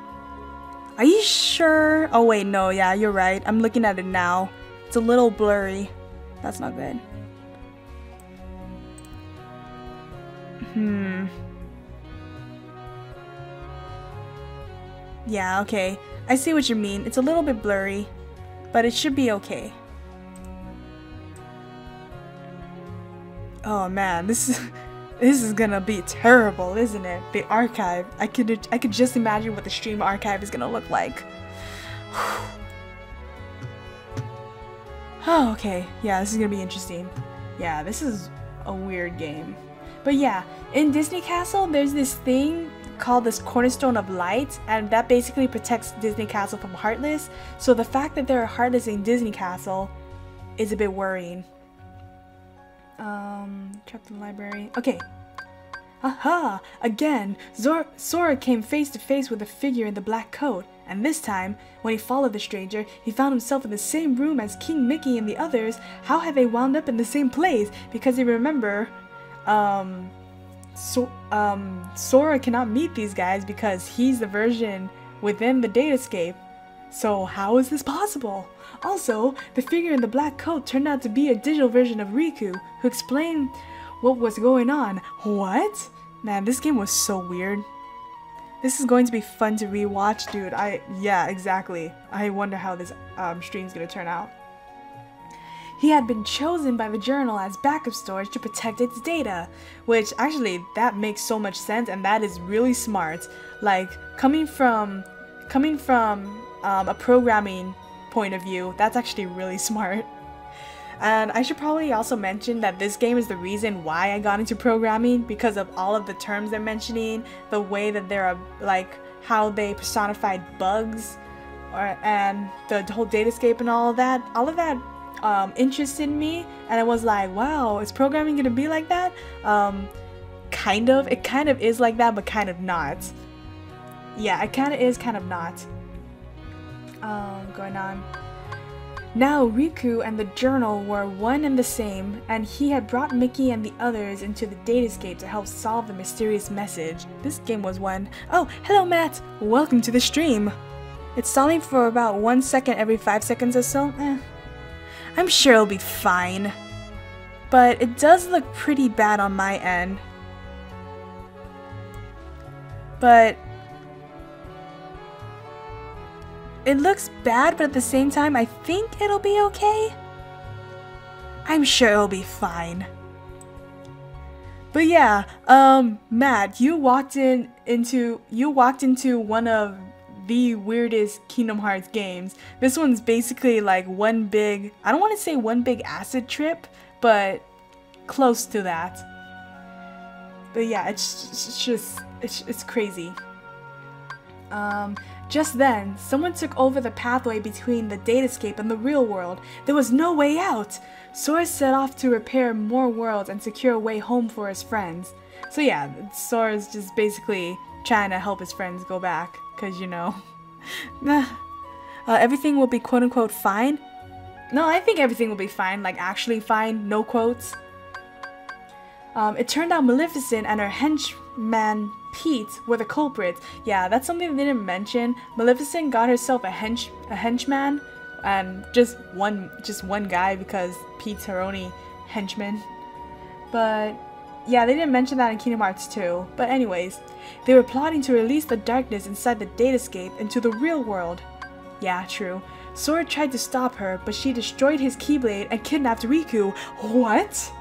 Are you sure? Oh wait, no, yeah, you're right. I'm looking at it now. It's a little blurry. That's not good. Yeah, okay. I see what you mean. It's a little bit blurry, but it should be okay. Oh man, this is gonna be terrible, isn't it? The archive. I could just imagine what the stream archive is gonna look like. Oh, okay. Yeah, this is gonna be interesting. Yeah, this is a weird game. But yeah, in Disney Castle, there's this thing called this Cornerstone of Light, and that basically protects Disney Castle from Heartless. So the fact that there are Heartless in Disney Castle is a bit worrying. Trapped in the library. Okay. Aha! Again, Sora came face to face with a figure in the black coat, and this time, when he followed the stranger, he found himself in the same room as King Mickey and the others. How had they wound up in the same place? Because they remember, Sora cannot meet these guys because he's the version within the datascape. So how is this possible? Also, the figure in the black coat turned out to be a digital version of Riku, who explained what was going on. What? Man, this game was so weird. This is going to be fun to rewatch, dude. Yeah, exactly. I wonder how this stream's gonna turn out. He had been chosen by the journal as backup storage to protect its data, which actually that makes so much sense, and that is really smart. Like coming from a programming point of view, that's actually really smart. And I should probably also mention that this game is the reason why I got into programming, because of all of the terms they're mentioning, the way that they're like how they personified bugs, and the whole datascape and all of that. All of that interested me, and I was like, wow, is programming gonna be like that? Kind of. It kind of is like that, but kind of not. Yeah, it kind of is, kind of not. Going on. Now Riku and the journal were one and the same, and he had brought Mickey and the others into the datascape to help solve the mysterious message. This game was one. Oh, hello Matt! Welcome to the stream! It's stalling for about 1 second every 5 seconds or so. I'm sure it'll be fine. But it does look pretty bad on my end. But it looks bad, but at the same time, I think it'll be okay. I'm sure it'll be fine. But yeah, Matt, you walked into one of the weirdest Kingdom Hearts games. This one's basically like one big, I don't want to say one big acid trip, but close to that. But yeah, it's crazy. Just then, someone took over the pathway between the datascape and the real world. There was no way out! Sora set off to repair more worlds and secure a way home for his friends. So yeah, Sora's just basically trying to help his friends go back, cause you know. Everything will be quote-unquote fine? No, I think everything will be fine, like actually fine, no quotes. It turned out Maleficent and her henchman Pete were the culprits. Yeah, that's something they didn't mention. Maleficent got herself a henchman, and just one guy because Pete's her only henchman. But yeah, they didn't mention that in Kingdom Hearts 2. But anyways, they were plotting to release the darkness inside the datascape into the real world. Yeah, true. Sora tried to stop her, but she destroyed his Keyblade and kidnapped Riku. What?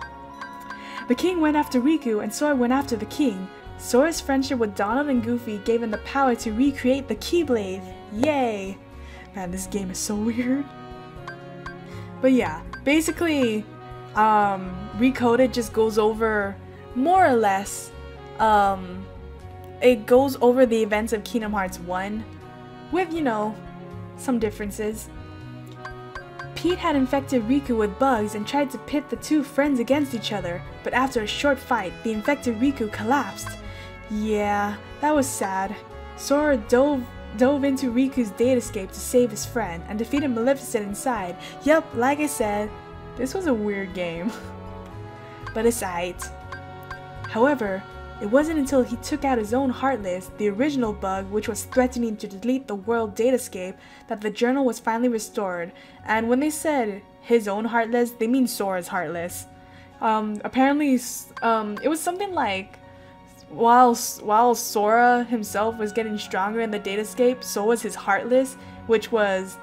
The king went after Riku, and Sora went after the king. Sora's friendship with Donald and Goofy gave him the power to recreate the Keyblade. Yay! Man, this game is so weird. But yeah, basically, Recoded just goes over, more or less, it goes over the events of Kingdom Hearts 1, with, you know, some differences. Pete had infected Riku with bugs and tried to pit the two friends against each other, but after a short fight, the infected Riku collapsed. Yeah, that was sad. Sora dove into Riku's datascape to save his friend and defeated Maleficent inside. Yup, like I said, this was a weird game. But it's aight. However, it wasn't until he took out his own Heartless, the original bug which was threatening to delete the world datascape, that the journal was finally restored. And when they said his own Heartless, they mean Sora's Heartless. Apparently, it was something like, while Sora himself was getting stronger in the datascape, so was his Heartless, which was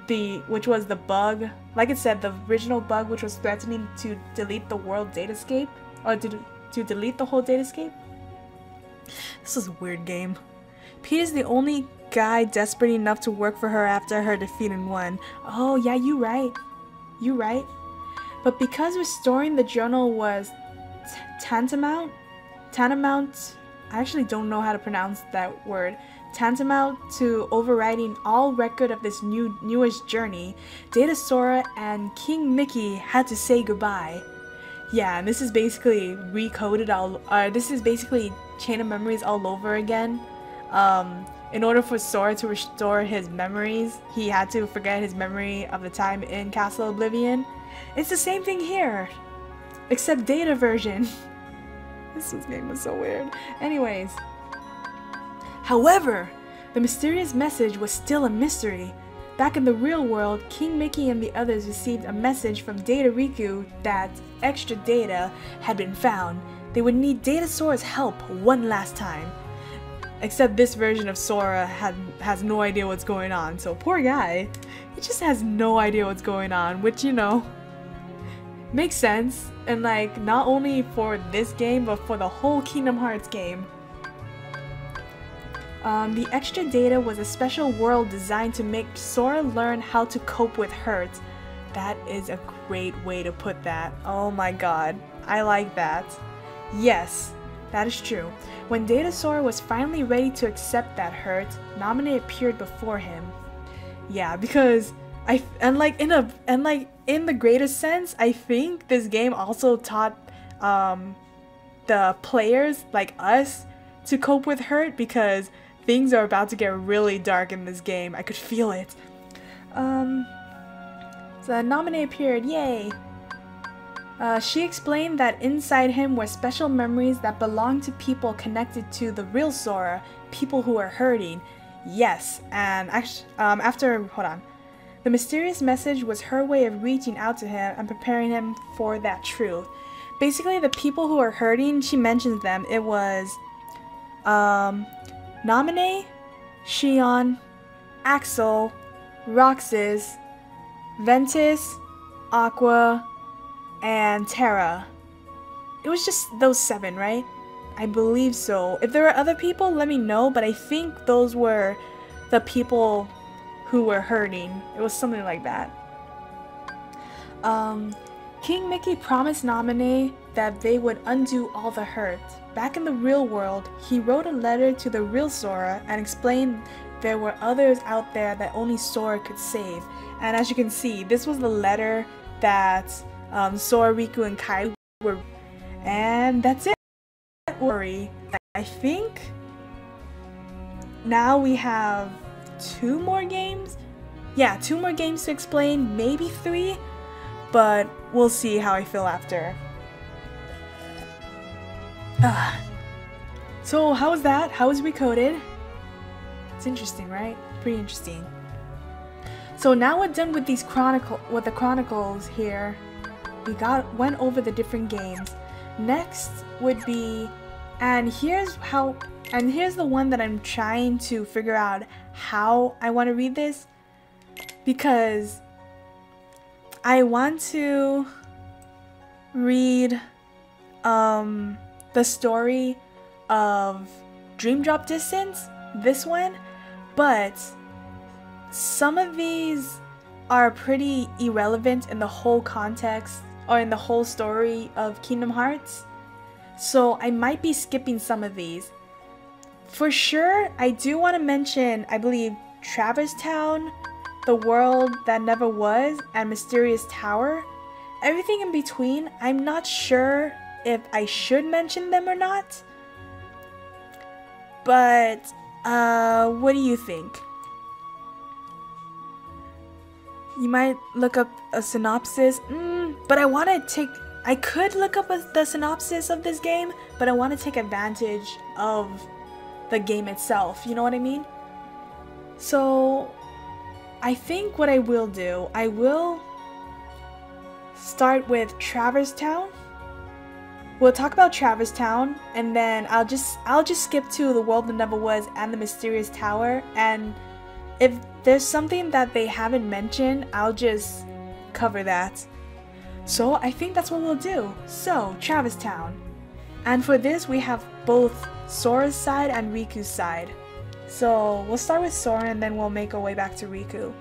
the bug. Like it said, the original bug which was threatening to delete the world datascape, or to delete the whole datascape. This is a weird game. Pete is the only guy desperate enough to work for her after her defeat in 1. Oh yeah, you right. You right. But because restoring the journal was tantamount, I actually don't know how to pronounce that word, tantamount to overriding all record of this newest journey, Data Sora and King Mickey had to say goodbye. Yeah, and this is basically recoded this is basically Chain of Memories all over again. In order for Sora to restore his memories, he had to forget his memory of the time in Castle Oblivion. It's the same thing here, except Data version. This game was so weird. Anyways. However, the mysterious message was still a mystery. Back in the real world, King Mickey and the others received a message from Data Riku that extra data had been found. They would need Data Sora's help one last time. Except this version of Sora has no idea what's going on, so poor guy. He just has no idea what's going on, which, you know, makes sense. And like, not only for this game, but for the whole Kingdom Hearts game. The extra data was a special world designed to make Sora learn how to cope with hurt. That is a great way to put that. Oh my god, I like that. Yes, that is true. When Data Sora was finally ready to accept that hurt, Naminé appeared before him. Yeah, because in the greater sense, I think this game also taught the players like us to cope with hurt, because things are about to get really dark in this game. I could feel it. So Naminé appeared, yay! She explained that inside him were special memories that belonged to people connected to the real Sora, people who are hurting. Yes, and the mysterious message was her way of reaching out to him and preparing him for that truth. Basically, the people who are hurting, she mentions them. It was Naminé, Xion, Axel, Roxas, Ventus, Aqua, and Terra. It was just those 7, right? I believe so. If there are other people, let me know, but I think those were the people who were hurting. It was something like that. King Mickey promised Naminé that they would undo all the hurt. Back in the real world, he wrote a letter to the real Sora and explained there were others out there that only Sora could save. And as you can see, this was the letter that Sora, Riku, and Kai were, and that's it. Don't worry. I think now we have 2 more games. Yeah, 2 more games to explain, maybe 3, but we'll see how I feel after. So how was that? How was Recoded? It's interesting, right? Pretty interesting. So now we're done with the chronicles here. We went over the different games. Next would be, and here's the one that I'm trying to figure out how I want to read this, because I want to read the story of Dream Drop Distance, this one, but some of these are pretty irrelevant in the whole context or in the whole story of Kingdom Hearts, so I might be skipping some of these. For sure, I do want to mention, I believe, Traverse Town, The World That Never Was, and Mysterious Tower. Everything in between, I'm not sure if I should mention them or not, but what do you think? You might look up a synopsis, but I could look up the synopsis of this game, but I want to take advantage of the game itself, you know what I mean? So I think what I will do, I will start with Traverse Town. We'll talk about Traverse Town, and then I'll just skip to The World That Never Was and The Mysterious Tower, and if there's something that they haven't mentioned, I'll just cover that. So I think that's what we'll do. So, Traverse Town. And for this, we have both Sora's side and Riku's side. So we'll start with Sora and then we'll make our way back to Riku.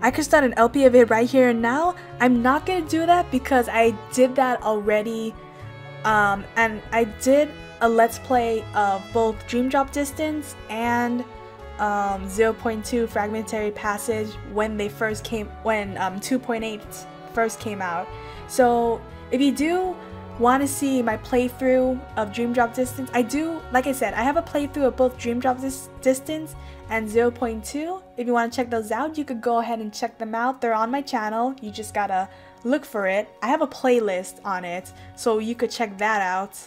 I could start an LP of it right here and now. I'm not gonna do that because I did that already, and I did a Let's Play of both Dream Drop Distance and 0.2 Fragmentary Passage when they first came, when 2.8 first came out. So if you do want to see my playthrough of Dream Drop Distance, I do, like I said, I have a playthrough of both Dream Drop Distance and 0.2. If you want to check those out, you could go ahead and check them out. They're on my channel. You just gotta look for it. I have a playlist on it, so you could check that out.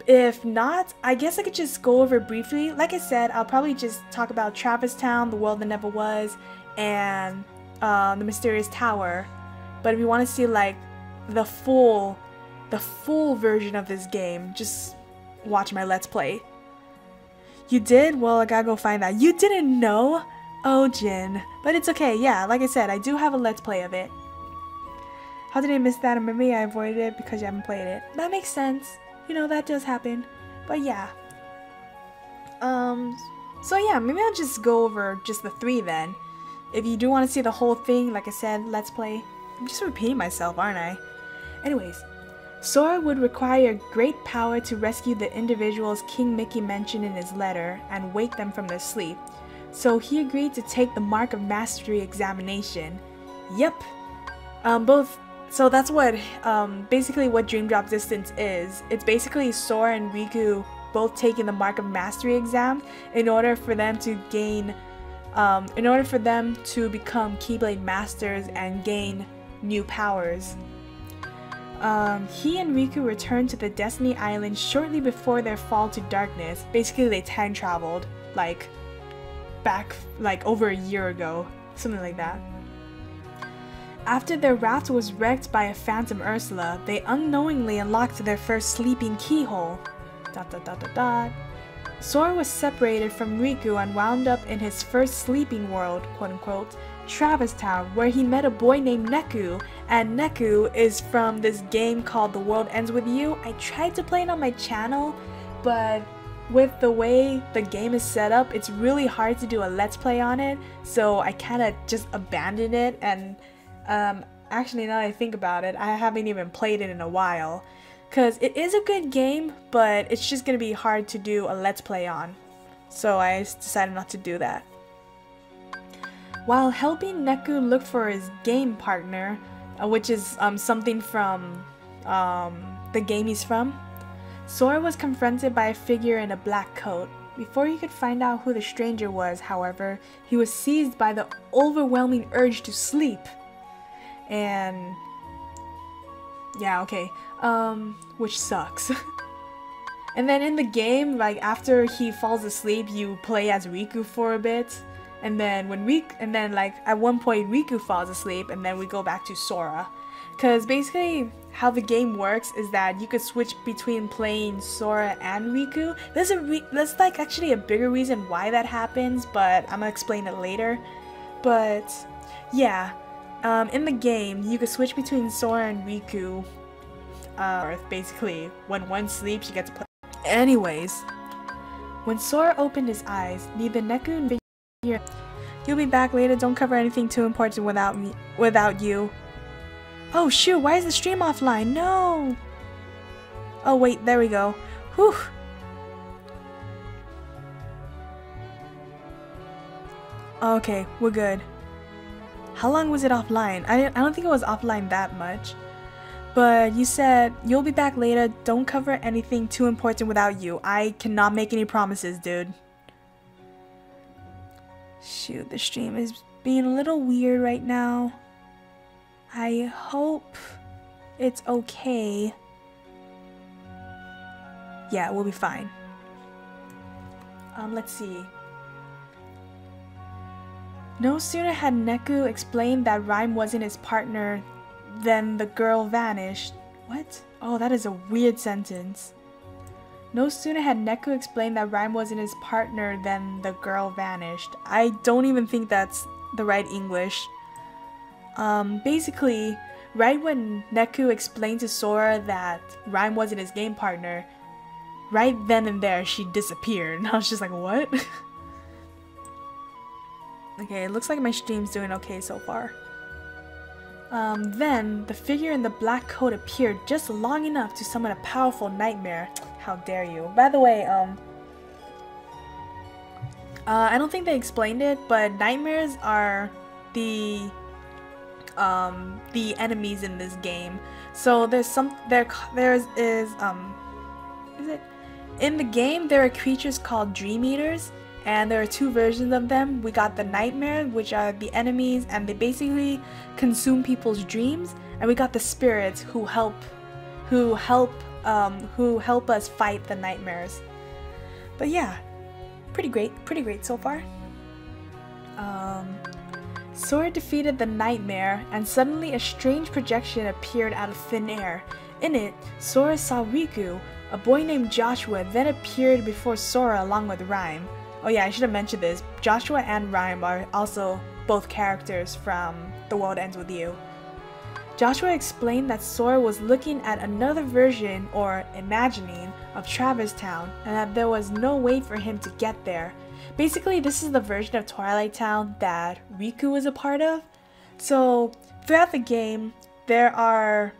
If not, I guess I could just go over briefly. Like I said, I'll probably just talk about Travis Town, The World That Never Was, and The Mysterious Tower. But if you want to see like the full version of this game, just watch my Let's Play. You did? Well, I gotta go find that. You didn't know? Oh, Jin. But it's okay, yeah, like I said, I do have a Let's Play of it. How did I miss that? Or maybe I avoided it because you haven't played it. That makes sense. You know, that does happen. But yeah. So yeah, maybe I'll just go over just the 3 then. If you do want to see the whole thing, like I said, Let's Play. I'm just repeating myself, aren't I? Anyways, Sora would require great power to rescue the individuals King Mickey mentioned in his letter and wake them from their sleep. So he agreed to take the Mark of Mastery examination. Yep. So that's what, basically what Dream Drop Distance is. It's basically Sora and Riku both taking the Mark of Mastery exam in order for them to gain, in order for them to become Keyblade Masters and gain new powers. He and Riku returned to the Destiny Island shortly before their fall to darkness. Basically, they time traveled, like, back, like, over a year ago. Something like that. After their raft was wrecked by a Phantom Ursula, they unknowingly unlocked their first sleeping keyhole. ... Sora was separated from Riku and wound up in his first sleeping world, quote-unquote, Travis Town, where he met a boy named Neku, and Neku is from this game called The World Ends With You. I tried to play it on my channel, but with the way the game is set up, it's really hard to do a Let's Play on it, so I kinda just abandoned it, and actually now that I think about it, I haven't even played it in a while. Because it is a good game, but it's just going to be hard to do a Let's Play on. So I decided not to do that. While helping Neku look for his game partner, which is something from the game he's from, Sora was confronted by a figure in a black coat. Before he could find out who the stranger was, however, he was seized by the overwhelming urge to sleep. And yeah, okay. Which sucks. And then in the game, like after he falls asleep, you play as Riku for a bit, and then like at one point Riku falls asleep, and then we go back to Sora. Cause basically how the game works is that you could switch between playing Sora and Riku. There's like actually a bigger reason why that happens, but I'm gonna explain it later. But yeah, in the game you could switch between Sora and Riku. Basically, when one sleeps, you get to play. Anyways, when Sora opened his eyes, neither Neku nor Figure. You'll be back later. Don't cover anything too important without you. Oh shoot! Why is the stream offline? No. Oh wait, there we go. Whew. Okay, we're good. How long was it offline? I don't think it was offline that much. But you said you'll be back later. Don't cover anything too important without you. I cannot make any promises, dude. Shoot, the stream is being a little weird right now. I hope it's okay. Yeah, we'll be fine. Let's see. No sooner had Neku explained that Rhyme wasn't his partner then the girl vanished. What? Oh, that is a weird sentence. No sooner had Neku explained that Rhyme wasn't his partner than the girl vanished. I don't even think that's the right English. Basically, right when Neku explained to Sora that Rhyme wasn't his game partner, right then and there she disappeared. And I was just like, what? Okay, it looks like my stream's doing okay so far. Then, the figure in the black coat appeared just long enough to summon a powerful nightmare. How dare you. By the way, I don't think they explained it, but nightmares are the enemies in this game. So is it? In the game, there are creatures called Dream Eaters, and there are two versions of them. We got the Nightmare, which are the enemies, and they basically consume people's dreams. And we got the spirits who help us fight the nightmares. But yeah, pretty great so far. Sora defeated the nightmare, and suddenly a strange projection appeared out of thin air. In it, Sora saw Riku. A boy named Joshua then appeared before Sora along with Rhyme. Oh yeah, I should have mentioned this. Joshua and Rhyme are also both characters from The World Ends With You. Joshua explained that Sora was looking at another version, or imagining, of Traverse Town, and that there was no way for him to get there. Basically, this is the version of Twilight Town that Riku was a part of. So, throughout the game, there are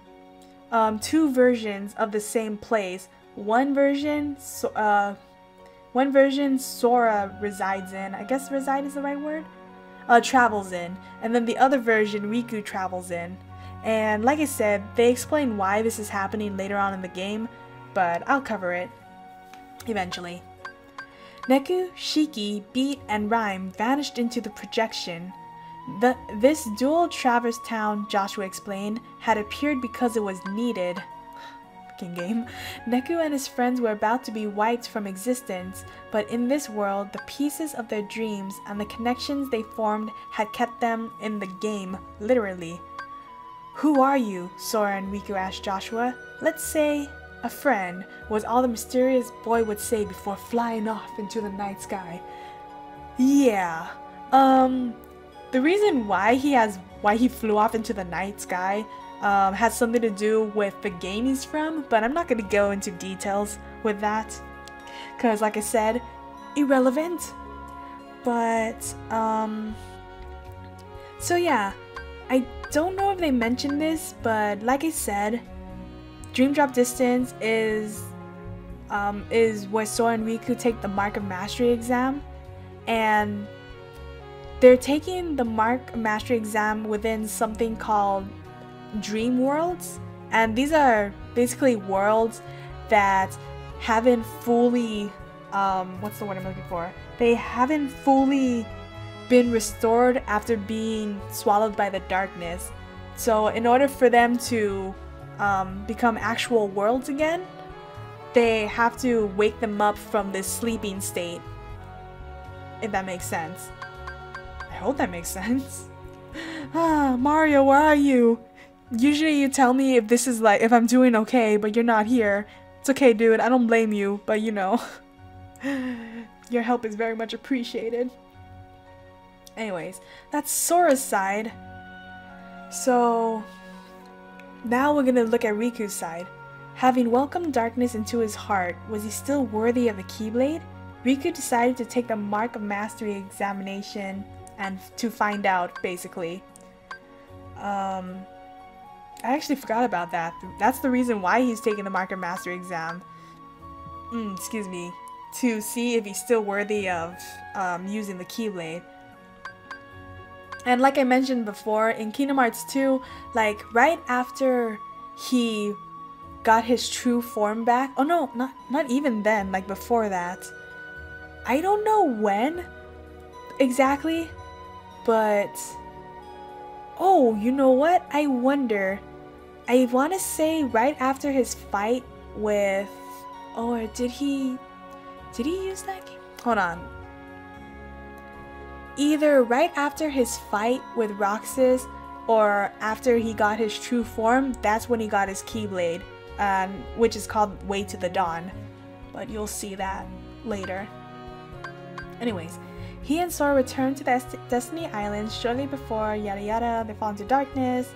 two versions of the same place. One version Sora resides in. I guess reside is the right word? Travels in. And then the other version Riku travels in. And like I said, they explain why this is happening later on in the game, but I'll cover it eventually. Neku, Shiki, Beat, and Rhyme vanished into the projection. This dual Traverse Town, Joshua explained, had appeared because it was needed. Fucking game. Neku and his friends were about to be wiped from existence, but in this world, the pieces of their dreams and the connections they formed had kept them in the game, literally. Who are you? Sora and Riku asked Joshua. Let's say a friend, was all the mysterious boy would say before flying off into the night sky. Yeah, the reason why he flew off into the night sky has something to do with the game he's from, but I'm not going to go into details with that, because like I said, irrelevant. But, so yeah, I don't know if they mentioned this, but like I said, Dream Drop Distance is where Sora and Riku take the Mark of Mastery exam, and they're taking the Mark of Mastery exam within something called Dream Worlds, and these are basically worlds that haven't fully, what's the word I'm looking for? They haven't fully been restored after being swallowed by the darkness. So in order for them to become actual worlds again, they have to wake them up from this sleeping state, if that makes sense. I hope that makes sense. Mario, where are you? Usually you tell me if this is like, if I'm doing okay, but you're not here. It's okay, dude, I don't blame you, but you know, your help is very much appreciated. Anyways, that's Sora's side. So now we're gonna look at Riku's side. Having welcomed darkness into his heart, was he still worthy of the Keyblade? Riku decided to take the Mark of Mastery examination and to find out, basically. I actually forgot about that. That's the reason why he's taking the Mark of Mastery exam. Excuse me. To see if he's still worthy of using the Keyblade. And like I mentioned before, in Kingdom Hearts 2, like right after he got his true form back, oh no, not even then, like before that. I don't know when exactly, but oh, you know what? I wonder. I want to say right after his fight with, or did he use that game? Hold on. Either right after his fight with Roxas or after he got his true form, that's when he got his Keyblade, which is called Way to the Dawn. But you'll see that later. Anyways, he and Sora return to the Destiny Islands shortly before yada yada, they fall into darkness.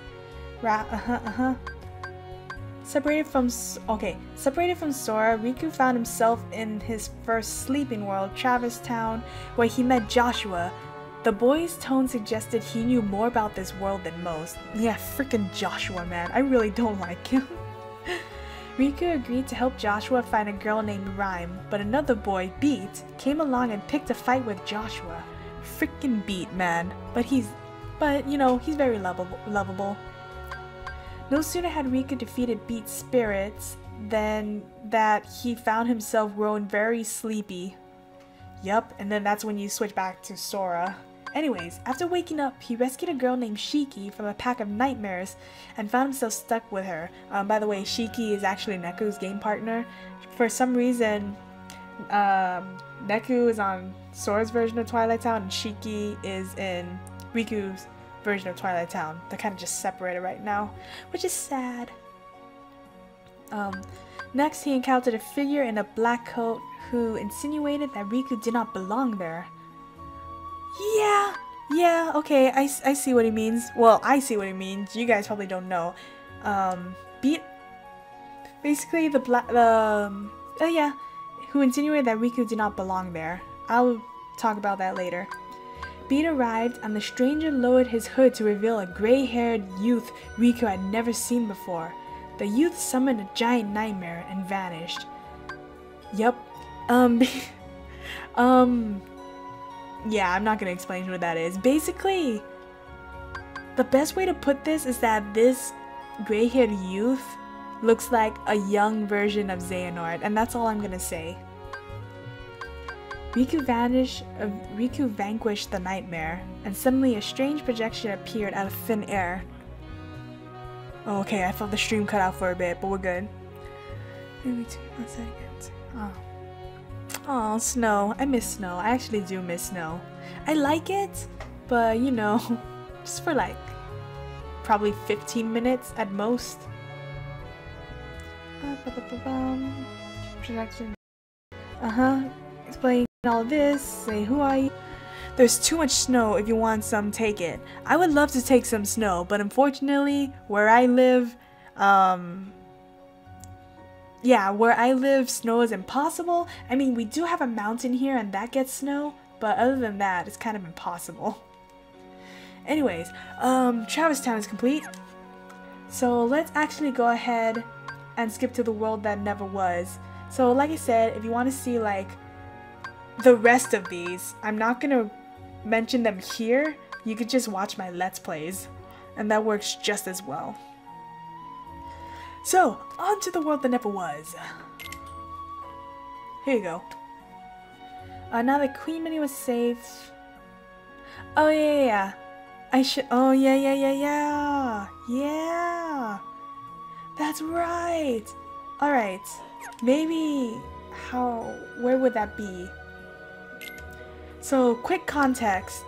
Separated from Sora, Riku found himself in his first sleeping world, Traverse Town, where he met Joshua. The boy's tone suggested he knew more about this world than most. Yeah, freaking Joshua, man. I really don't like him. Riku agreed to help Joshua find a girl named Rhyme, but another boy, Beat, came along and picked a fight with Joshua. Freaking Beat, man. But you know, he's very lovable. No sooner had Riku defeated Beat's spirits than that he found himself growing very sleepy. Yup, and then that's when you switch back to Sora. Anyways, after waking up, he rescued a girl named Shiki from a pack of nightmares and found himself stuck with her. By the way, Shiki is actually Neku's game partner. For some reason, Neku is on Sora's version of Twilight Town and Shiki is in Riku's version of Twilight Town. They're kind of just separated right now, which is sad. Next, he encountered a figure in a black coat who insinuated that Riku did not belong there. Yeah, okay, I see what he means. Well, I see what he means. You guys probably don't know. Basically who insinuated that Riku did not belong there. I'll talk about that later. Beat arrived and the stranger lowered his hood to reveal a gray-haired youth Riku had never seen before. The youth summoned a giant nightmare and vanished. Yup. Yeah, I'm not gonna explain what that is. Basically, the best way to put this is that this gray-haired youth looks like a young version of Xehanort, and that's all I'm gonna say. Riku vanquished the nightmare, and suddenly a strange projection appeared out of thin air. Oh, okay, I thought the stream cut out for a bit, but we're good. Oh, snow. I miss snow. I actually do miss snow. I like it, but you know, just for like probably 15 minutes at most. Projection. Explain all this. Say, who are you? There's too much snow. If you want some, take it. I would love to take some snow, but unfortunately, where I live, snow is impossible. I mean, we do have a mountain here and that gets snow, but other than that, it's kind of impossible. Anyways, Travis Town is complete. So let's actually go ahead and skip to the world that never was. So like I said, if you want to see like the rest of these, I'm not gonna mention them here. You could just watch my Let's Plays, and that works just as well. So, on to the world that never was. Here you go. Now that Queen Minnie was saved... Oh, yeah. Oh, yeah. That's right. Alright. Maybe... Where would that be? So, quick context.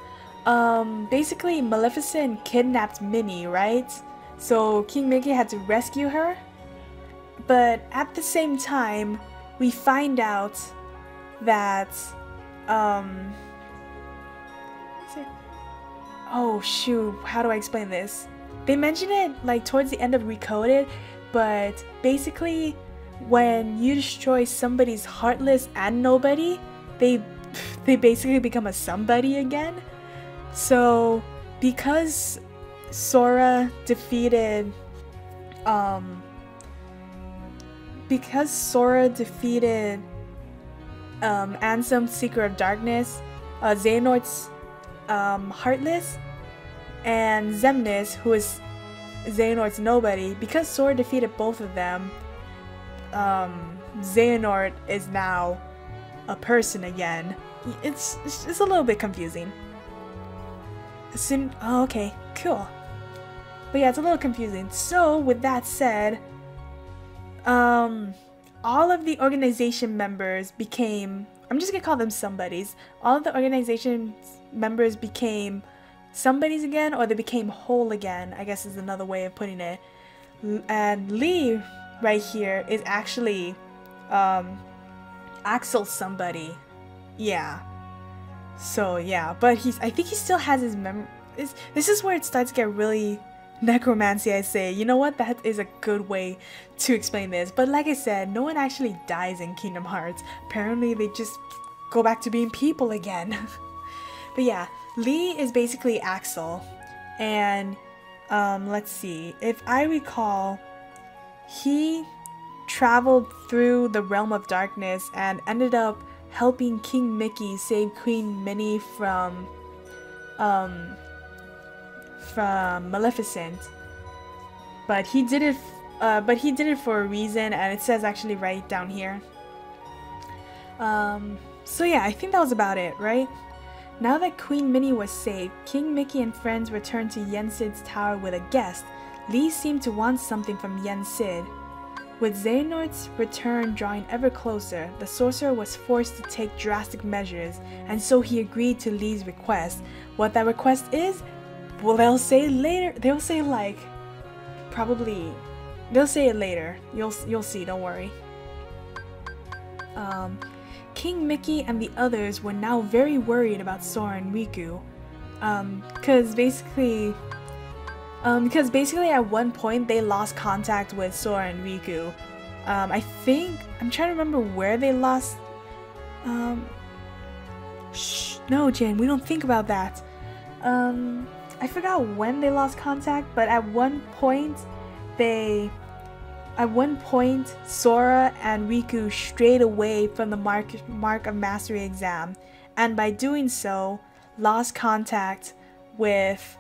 Basically, Maleficent kidnapped Minnie, right? So King Mickey had to rescue her, but at the same time, we find out that, oh shoot, how do I explain this? They mention it like towards the end of Recoded, but basically, when you destroy somebody's heartless and nobody, they basically become a somebody again. So because Sora defeated Ansem's Seeker of Darkness, Xehanort's Heartless, and Xemnas, who is Xehanort's Nobody. Because Sora defeated both of them, Xehanort is now a person again. It's a little bit confusing. Oh, okay, cool. But yeah, it's a little confusing. So, with that said, all of the organization members became... I'm just gonna call them somebodies. All of the organization members became somebodies again, or they became whole again, I guess is another way of putting it. And Lee, right here, is actually Axel somebody. Yeah. So, yeah. But I think he still has his this is where it starts to get really... necromancy, I say. You know what? That is a good way to explain this. But like I said, no one actually dies in Kingdom Hearts. Apparently, they just go back to being people again. But yeah, Lee is basically Axel, and let's see, if I recall, he traveled through the realm of darkness and ended up helping King Mickey save Queen Minnie from Maleficent. But he did it for a reason, and it says actually right down here. So yeah, I think that was about it, right? Now that Queen Minnie was saved, King Mickey and friends returned to Yen Sid's tower with a guest. Lee seemed to want something from Yen Sid. With Xehanort's return drawing ever closer, the sorcerer was forced to take drastic measures, and so he agreed to Lee's request. What that request is, well, they'll say later. They'll say like, probably, they'll say it later. You'll see, don't worry. King Mickey and the others were now very worried about Sora and Riku, because basically at one point they lost contact with Sora and Riku. I think, I'm trying to remember where they lost. No, Jen, we don't think about that. I forgot when they lost contact, but at one point Sora and Riku strayed away from the Mark of Mastery exam, and by doing so, lost contact with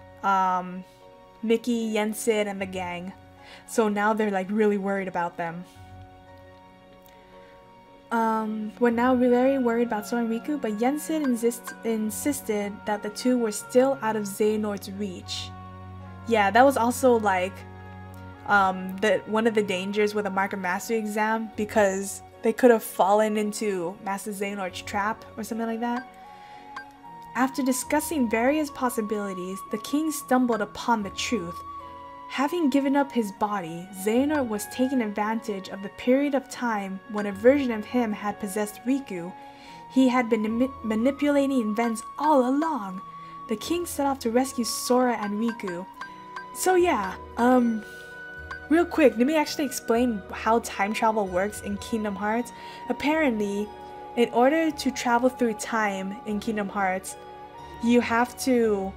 Mickey, Yen Sid, and the gang. So now they're like really worried about them. We're now very worried about Sora and Riku, but Yen Sid insisted that the two were still out of Xehanort's reach. Yeah, that was also like one of the dangers with a Mark of Mastery exam, because they could have fallen into Master Xehanort's trap or something like that. After discussing various possibilities, the king stumbled upon the truth. Having given up his body, Xehanort was taking advantage of the period of time when a version of him had possessed Riku. He had been manipulating events all along. The king set off to rescue Sora and Riku. So yeah, real quick, let me actually explain how time travel works in Kingdom Hearts. Apparently, in order to travel through time in Kingdom Hearts, you have to,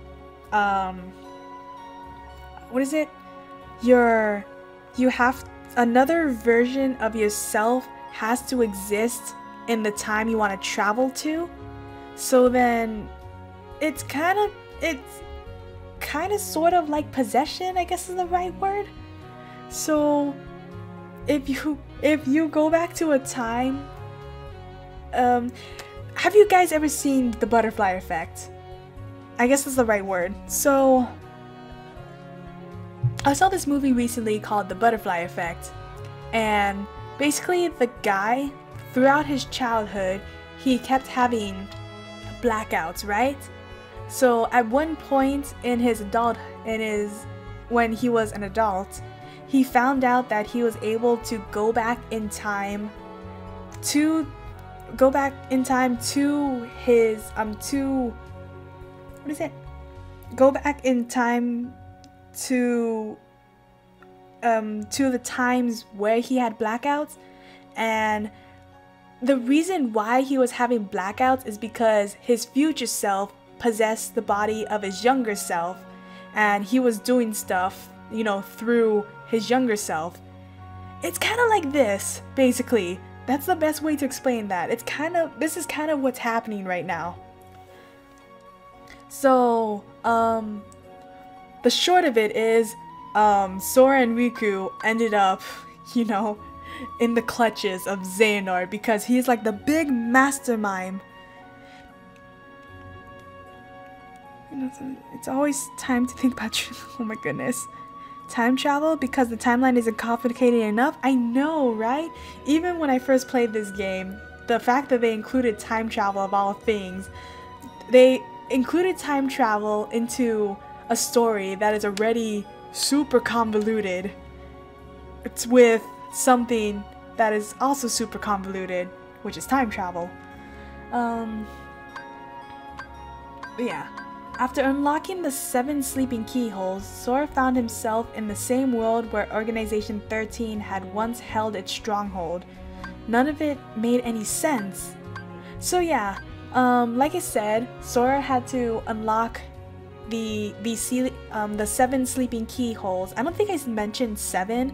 another version of yourself has to exist in the time you want to travel to. So then, it's kind of sort of like possession, I guess is the right word. So, if you go back to a time, have you guys ever seen the butterfly effect? I guess that's the right word. So, I saw this movie recently called The Butterfly Effect, and basically the guy, throughout his childhood, he kept having blackouts, right? So at one point in when he was an adult, he found out that he was able to go back in time to his go back in time to the times where he had blackouts. And the reason why he was having blackouts is because his future self possessed the body of his younger self, and he was doing stuff, you know, through his younger self. It's kind of like this, basically. That's the best way to explain that. This is kind of what's happening right now. So, the short of it is, Sora and Riku ended up, you know, in the clutches of Xehanort, because he's like the big mastermind. It's always time to think about oh my goodness. Time travel, because the timeline isn't complicated enough. I know, right? Even when I first played this game, the fact that they included time travel of all things, they included time travel into a story that is already super convoluted. It's with something that is also super convoluted, which is time travel. Yeah. After unlocking the 7 sleeping keyholes, Sora found himself in the same world where Organization 13 had once held its stronghold. None of it made any sense. So yeah, Like I said, Sora had to unlock the 7 sleeping keyholes. I don't think I mentioned 7.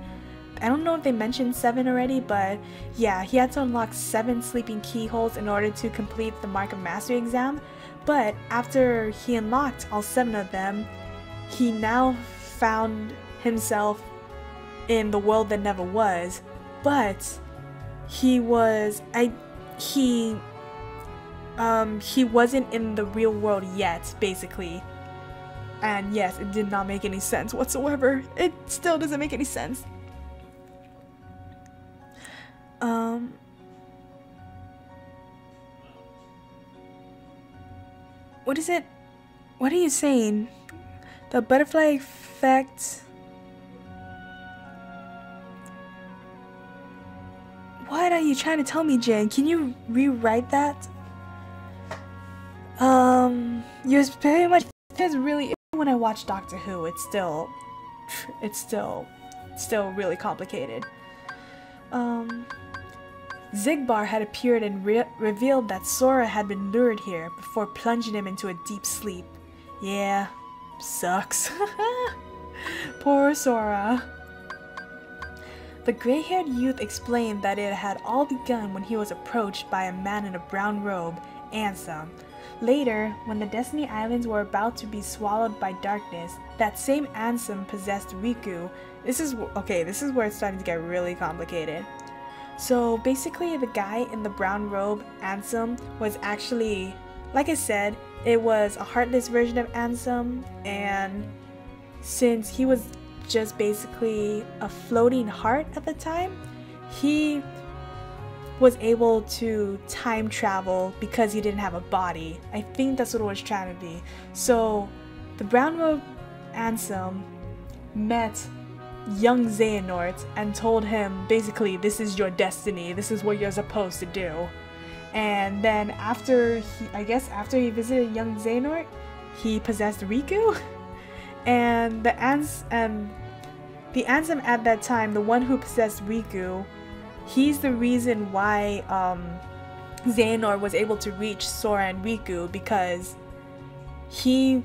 I don't know if they mentioned 7 already, but yeah, he had to unlock 7 sleeping keyholes in order to complete the Mark of Mastery exam. But after he unlocked all 7 of them, he now found himself in the world that never was. But he wasn't in the real world yet, basically. And yes, it did not make any sense whatsoever. It still doesn't make any sense. What is it? What are you saying? The butterfly effect. What are you trying to tell me, Jen? Can you rewrite that? You're very much. It's really. When I watch Doctor Who, it's still really complicated. Zigbar had appeared and revealed that Sora had been lured here before plunging him into a deep sleep. Yeah, sucks. Poor Sora. The gray-haired youth explained that it had all begun when he was approached by a man in a brown robe, Ansem. Later, when the Destiny Islands were about to be swallowed by darkness, that same Ansem possessed Riku. This is where it's starting to get really complicated. So basically, the guy in the brown robe, Ansem, was actually, like I said, it was a heartless version of Ansem, and since he was just basically a floating heart at the time, he was able to time travel because he didn't have a body. I think that's what it was trying to be. So the brown robe Ansem met young Xehanort and told him basically, this is your destiny, this is what you're supposed to do. And then after he visited young Xehanort, he possessed Riku. And the Ansem at that time, the one who possessed Riku, he's the reason why Xehanort was able to reach Sora and Riku, because he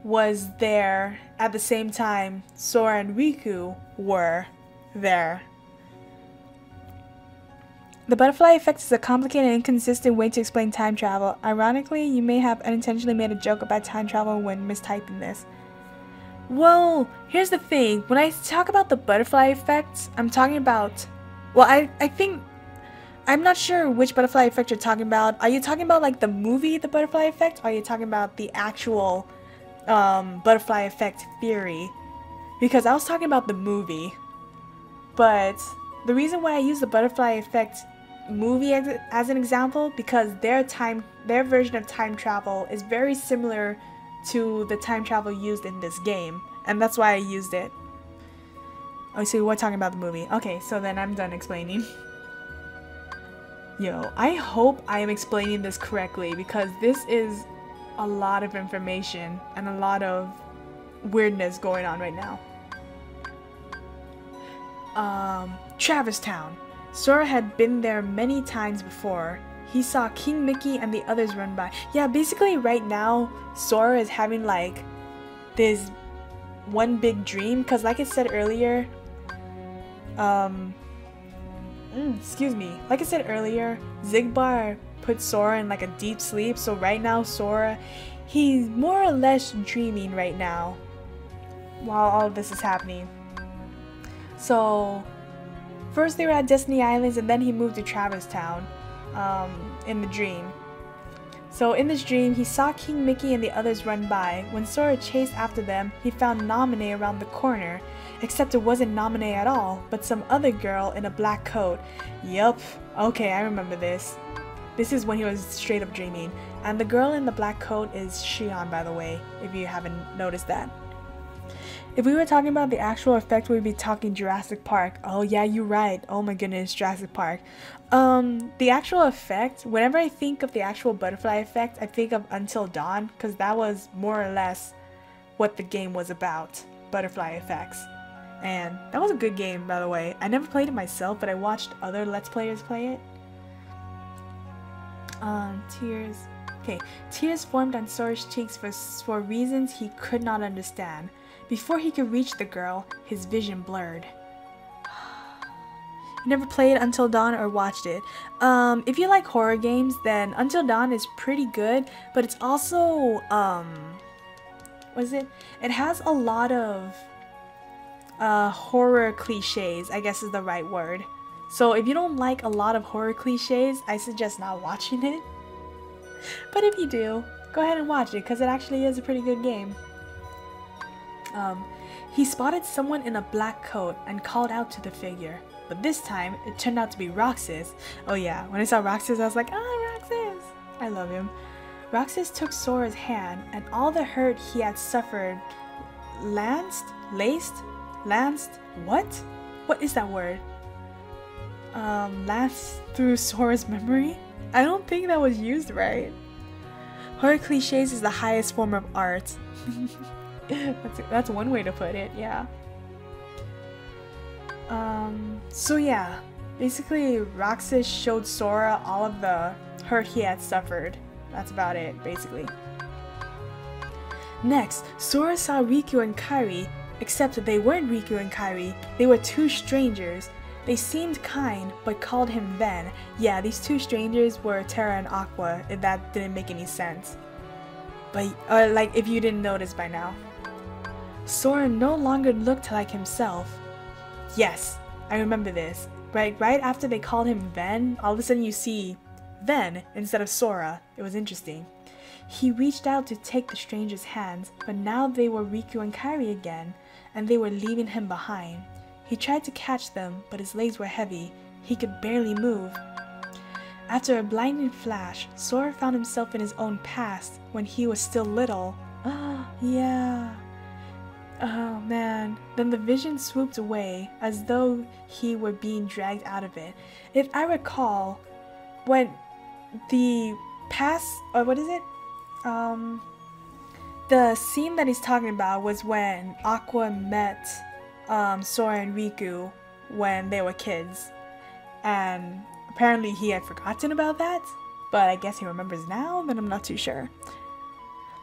was there at the same time Sora and Riku were there. The butterfly effect is a complicated and inconsistent way to explain time travel. Ironically, you may have unintentionally made a joke about time travel when mistyping this. Well, here's the thing. When I talk about the butterfly effect, I'm talking about... Well, I think... I'm not sure which butterfly effect you're talking about. Are you talking about like the movie, The Butterfly Effect? Or are you talking about the actual butterfly effect theory? Because I was talking about the movie. But the reason why I use the butterfly effect movie as an example, because their version of time travel is very similar to the time travel used in this game, and that's why I used it. Oh, so we're talking about the movie. Okay, so then I'm done explaining. Yo, I hope I am explaining this correctly, because this is a lot of information and a lot of weirdness going on right now. Traverse Town. Sora had been there many times before. He saw King Mickey and the others run by. Yeah, basically right now, Sora is having like this one big dream, because like I said earlier, like I said earlier, Zigbar put Sora in like a deep sleep, so right now Sora, he's more or less dreaming right now while all of this is happening. So first they were at Destiny Islands, and then he moved to Traverse Town in the dream. So in this dream, he saw King Mickey and the others run by. When Sora chased after them, he found Naminé around the corner. Except it wasn't Naminé at all, but some other girl in a black coat. Yup, okay, I remember this. This is when he was straight up dreaming. And the girl in the black coat is Xion, by the way, if you haven't noticed that. If we were talking about the actual effect, we'd be talking Jurassic Park. Oh yeah, you're right. Oh my goodness, Jurassic Park. The actual effect, whenever I think of the actual butterfly effect, I think of Until Dawn, because that was more or less what the game was about, butterfly effects. And that was a good game, by the way. I never played it myself, but I watched other Let's Players play it. Tears. Okay, tears formed on Sora's cheeks for reasons he could not understand. Before he could reach the girl, his vision blurred. You never played Until Dawn or watched it. If you like horror games, then Until Dawn is pretty good, but it's also, what is it? It has a lot of horror cliches, I guess is the right word. So if you don't like a lot of horror cliches, I suggest not watching it. But if you do, go ahead and watch it, because it actually is a pretty good game. He spotted someone in a black coat and called out to the figure. But this time, it turned out to be Roxas. Oh yeah, when I saw Roxas, I was like, ah, Roxas! I love him. Roxas took Sora's hand, and all the hurt he had suffered what? What is that word? Lanced through Sora's memory? I don't think that was used right. Horror cliches is the highest form of art. That's one way to put it, yeah. So yeah, basically Roxas showed Sora all of the hurt he had suffered. That's about it, basically. Next, Sora saw Riku and Kairi, except that they weren't Riku and Kairi, they were two strangers. They seemed kind, but called him Ven. Yeah, these two strangers were Terra and Aqua, if that didn't make any sense. But, like, if you didn't notice by now. Sora no longer looked like himself. Yes, I remember this. Right after they called him Ven, all of a sudden you see Ven instead of Sora. It was interesting. He reached out to take the stranger's hands, but now they were Riku and Kairi again, and they were leaving him behind. He tried to catch them, but his legs were heavy. He could barely move. After a blinding flash, Sora found himself in his own past when he was still little. Ah, yeah. Oh man. Then the vision swooped away as though he were being dragged out of it. If I recall, when the past, or what is it? The scene that he's talking about was when Aqua met Sora and Riku when they were kids, and apparently he had forgotten about that, but I guess he remembers now, but I'm not too sure.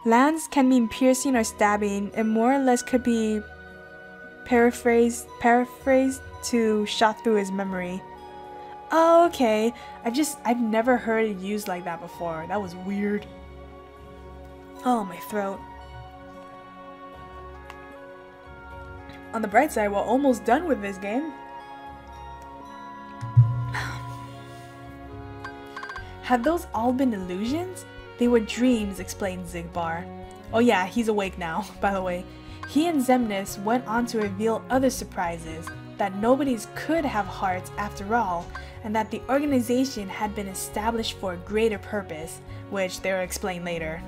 Lance can mean piercing or stabbing, and more or less could be paraphrased to shot through his memory. Oh, okay. I've never heard it used like that before. That was weird. Oh, my throat. On the bright side, we're almost done with this game. Had those all been illusions? They were dreams, explained Zigbar. Oh yeah, he's awake now, by the way. He and Xemnas went on to reveal other surprises, that nobodies could have hearts after all, and that the organization had been established for a greater purpose, which they will explain later.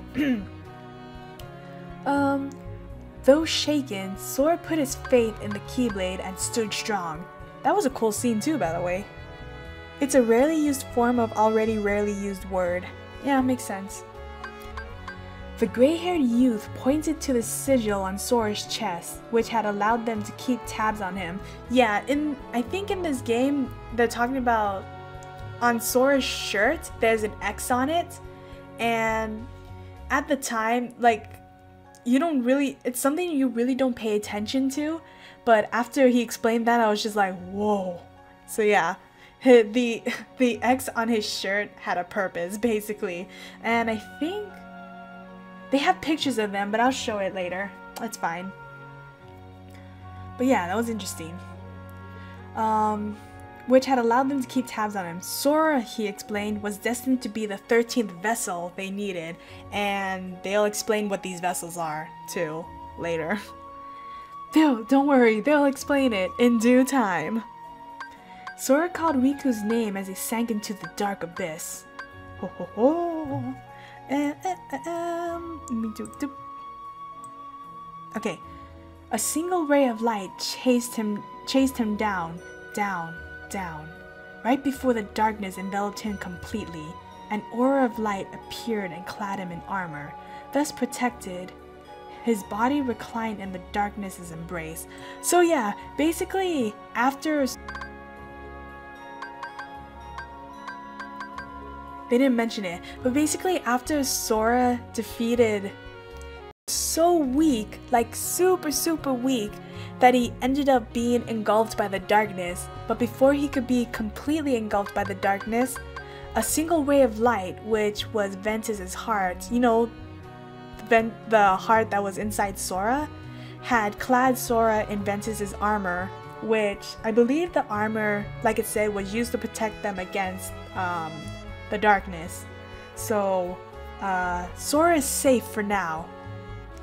Though shaken, Sora put his faith in the Keyblade and stood strong. That was a cool scene too, by the way. It's a rarely used form of already rarely used word. Yeah, makes sense. The gray-haired youth pointed to the sigil on Sora's chest, which had allowed them to keep tabs on him. Yeah, I think in this game, they're talking about on Sora's shirt, there's an X on it, and at the time, like, you don't really, it's something you really don't pay attention to, but after he explained that, I was just like, whoa. So yeah, the X on his shirt had a purpose, basically, and I think they have pictures of them, but I'll show it later. That's fine. But yeah, that was interesting. Which had allowed them to keep tabs on him. Sora, he explained, was destined to be the 13th vessel they needed, and they'll explain what these vessels are, too, later. Don't worry, they'll explain it in due time. Sora called Riku's name as he sank into the dark abyss. Ho ho ho! Okay, a single ray of light chased him down. Right before the darkness enveloped him completely, an aura of light appeared and clad him in armor. Thus protected, his body reclined in the darkness's embrace. So yeah, basically, after they didn't mention it, but basically after Sora defeated, so weak, like super weak, that he ended up being engulfed by the darkness. But before he could be completely engulfed by the darkness, a single ray of light, which was Ventus's heart, you know, the heart that was inside Sora, had clad Sora in Ventus's armor, which I believe the armor, like it said, was used to protect them against the darkness. So Sora is safe for now,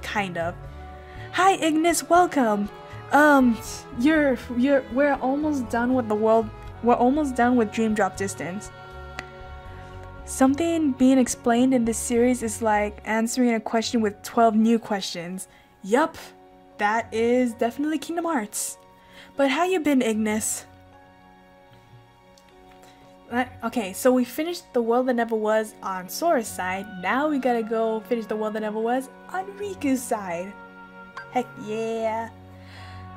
kind of. Hi Ignis, welcome. We're almost done with the world. We're almost done with Dream Drop Distance. Something being explained in this series is like answering a question with 12 new questions. Yup, that is definitely Kingdom Hearts. But how you been, Ignis? Okay, so we finished The World That Never Was on Sora's side. Now we gotta go finish The World That Never Was on Riku's side. Heck yeah.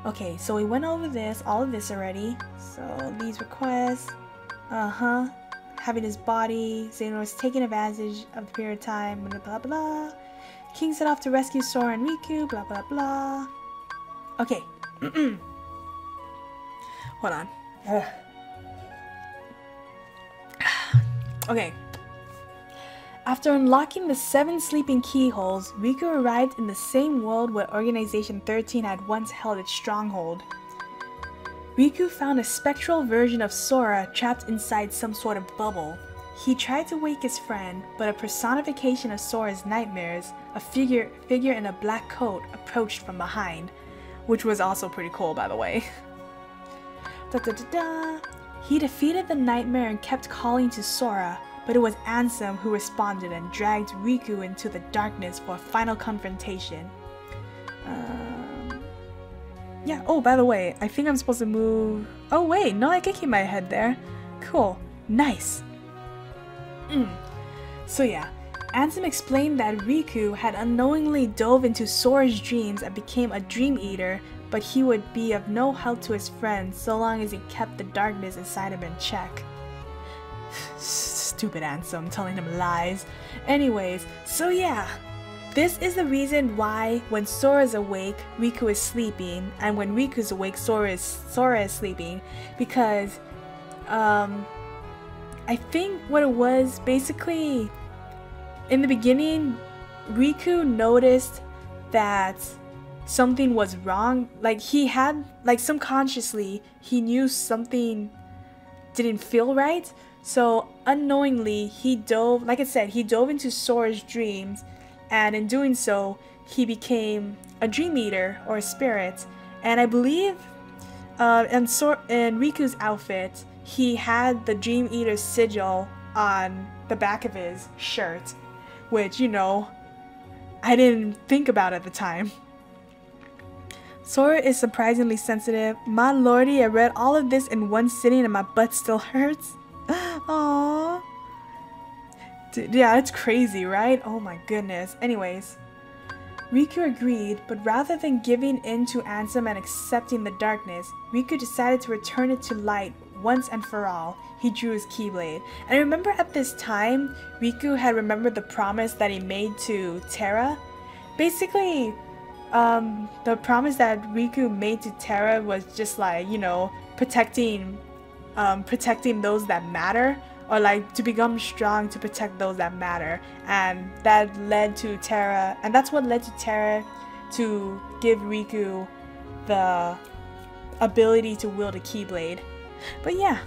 Okay, so we went over all of this already. So these requests, having his body, Xehanort was taking advantage of the period of time, blah blah blah. King set off to rescue Sora and Riku, blah blah blah. Okay. Hold on. Okay. After unlocking the 7 sleeping keyholes, Riku arrived in the same world where Organization 13 had once held its stronghold. Riku found a spectral version of Sora trapped inside some sort of bubble. He tried to wake his friend, but a personification of Sora's nightmares, a figure in a black coat, approached from behind, which was also pretty cool, by the way. He defeated the nightmare and kept calling to Sora, but it was Ansem who responded and dragged Riku into the darkness for a final confrontation. Yeah, oh, by the way, I think I'm supposed to move... Oh, wait, no, I can keep my head there. Cool. Nice. So yeah, Ansem explained that Riku had unknowingly dove into Sora's dreams and became a dream eater, but he would be of no help to his friends so long as he kept the darkness inside him in check. Stupid Ansem, telling him lies. Anyways, so yeah. This is the reason why when Sora is awake, Riku is sleeping, and when Riku is awake, Sora is sleeping, because I think what it was, basically, in the beginning, Riku noticed that something was wrong. Like, he had, like, subconsciously, he knew something didn't feel right, so unknowingly, he dove, like I said, he dove into Sora's dreams, and in doing so, he became a dream eater or a spirit. And I believe in Riku's outfit, he had the dream eater sigil on the back of his shirt, which, you know, I didn't think about at the time. Sora is surprisingly sensitive. My lordy, I read all of this in one sitting and my butt still hurts. Aww. Yeah, it's crazy, right? Oh my goodness. Anyways, Riku agreed, but rather than giving in to Ansem and accepting the darkness, Riku decided to return it to light once and for all. He drew his Keyblade. And I remember at this time, Riku had remembered the promise that he made to Terra. Basically, the promise that Riku made to Terra was just like, you know, protecting those that matter. Or like to become strong to protect those that matter, and that led to Terra, and that's what led to Terra to give Riku the ability to wield a Keyblade. But yeah,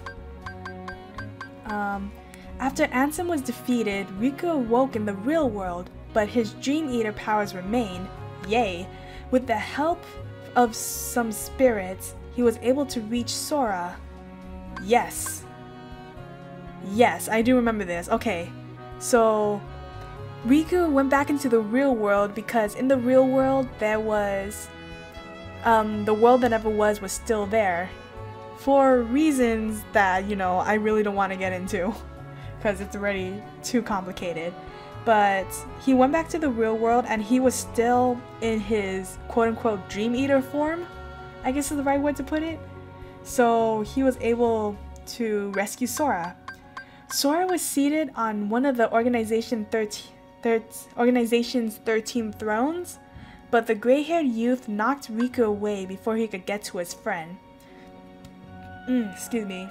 after Ansem was defeated, Riku awoke in the real world, but his Dream Eater powers remained. Yay! With the help of some spirits, he was able to reach Sora. Yes. Yes, I do remember this. Okay, so Riku went back into the real world because in the real world there was the world that never was still there for reasons that, you know, I really don't want to get into because it's already too complicated. But he went back to the real world and he was still in his quote-unquote Dream Eater form, I guess is the right way to put it. So he was able to rescue Sora. Sora was seated on one of the organization's 13 thrones, but the gray-haired youth knocked Riku away before he could get to his friend. Excuse me.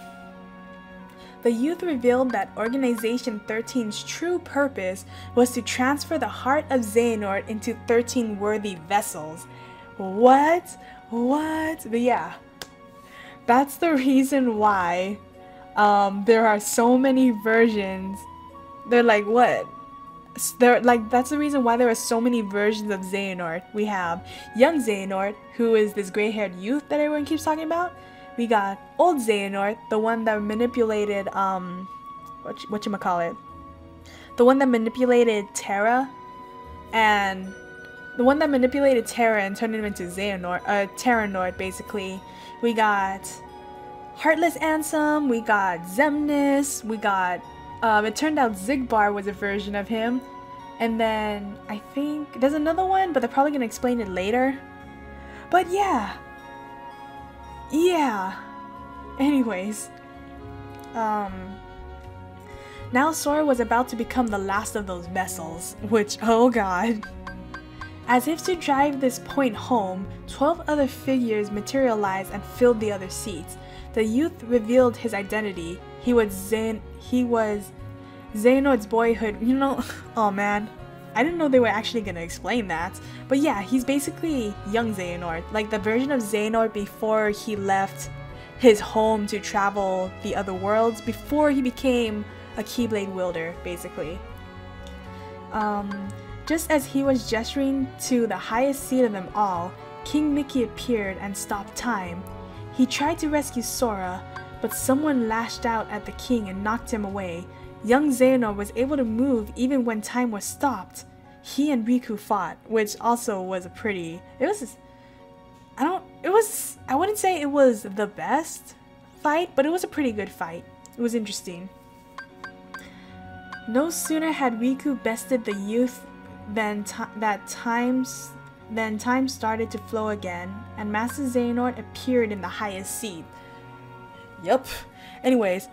The youth revealed that Organization 13's true purpose was to transfer the heart of Xehanort into 13 worthy vessels. What? But yeah, that's the reason why there are so many versions. They're like, what? That's the reason why there are so many versions of Xehanort. We have young Xehanort, who is this gray-haired youth that everyone keeps talking about. We got old Xehanort, the one that manipulated, whatchamacallit? The one that manipulated Terra, and turned him into Xehanort, Terranort, basically. We got Heartless Ansem, we got Xemnas, we got, it turned out Xigbar was a version of him. And then, I think, there's another one, but they're probably gonna explain it later. But yeah. Anyways. Now Sora was about to become the last of those vessels, which, oh god. As if to drive this point home, 12 other figures materialized and filled the other seats. The youth revealed his identity. He was Xehanort's boyhood, you know. Oh man, I didn't know they were actually gonna explain that. But yeah, he's basically young Xehanort, like the version of Xehanort before he left his home to travel the other worlds, before he became a Keyblade wielder, basically. Just as he was gesturing to the highest seat of them all, King Mickey appeared and stopped time. He tried to rescue Sora, but someone lashed out at the king and knocked him away. Young Xehanort was able to move even when time was stopped. He and Riku fought, which also was a pretty... I wouldn't say it was the best fight, but it was a pretty good fight. It was interesting. No sooner had Riku bested the youth than time started to flow again, and Master Xehanort appeared in the highest seat. Yup. Anyways,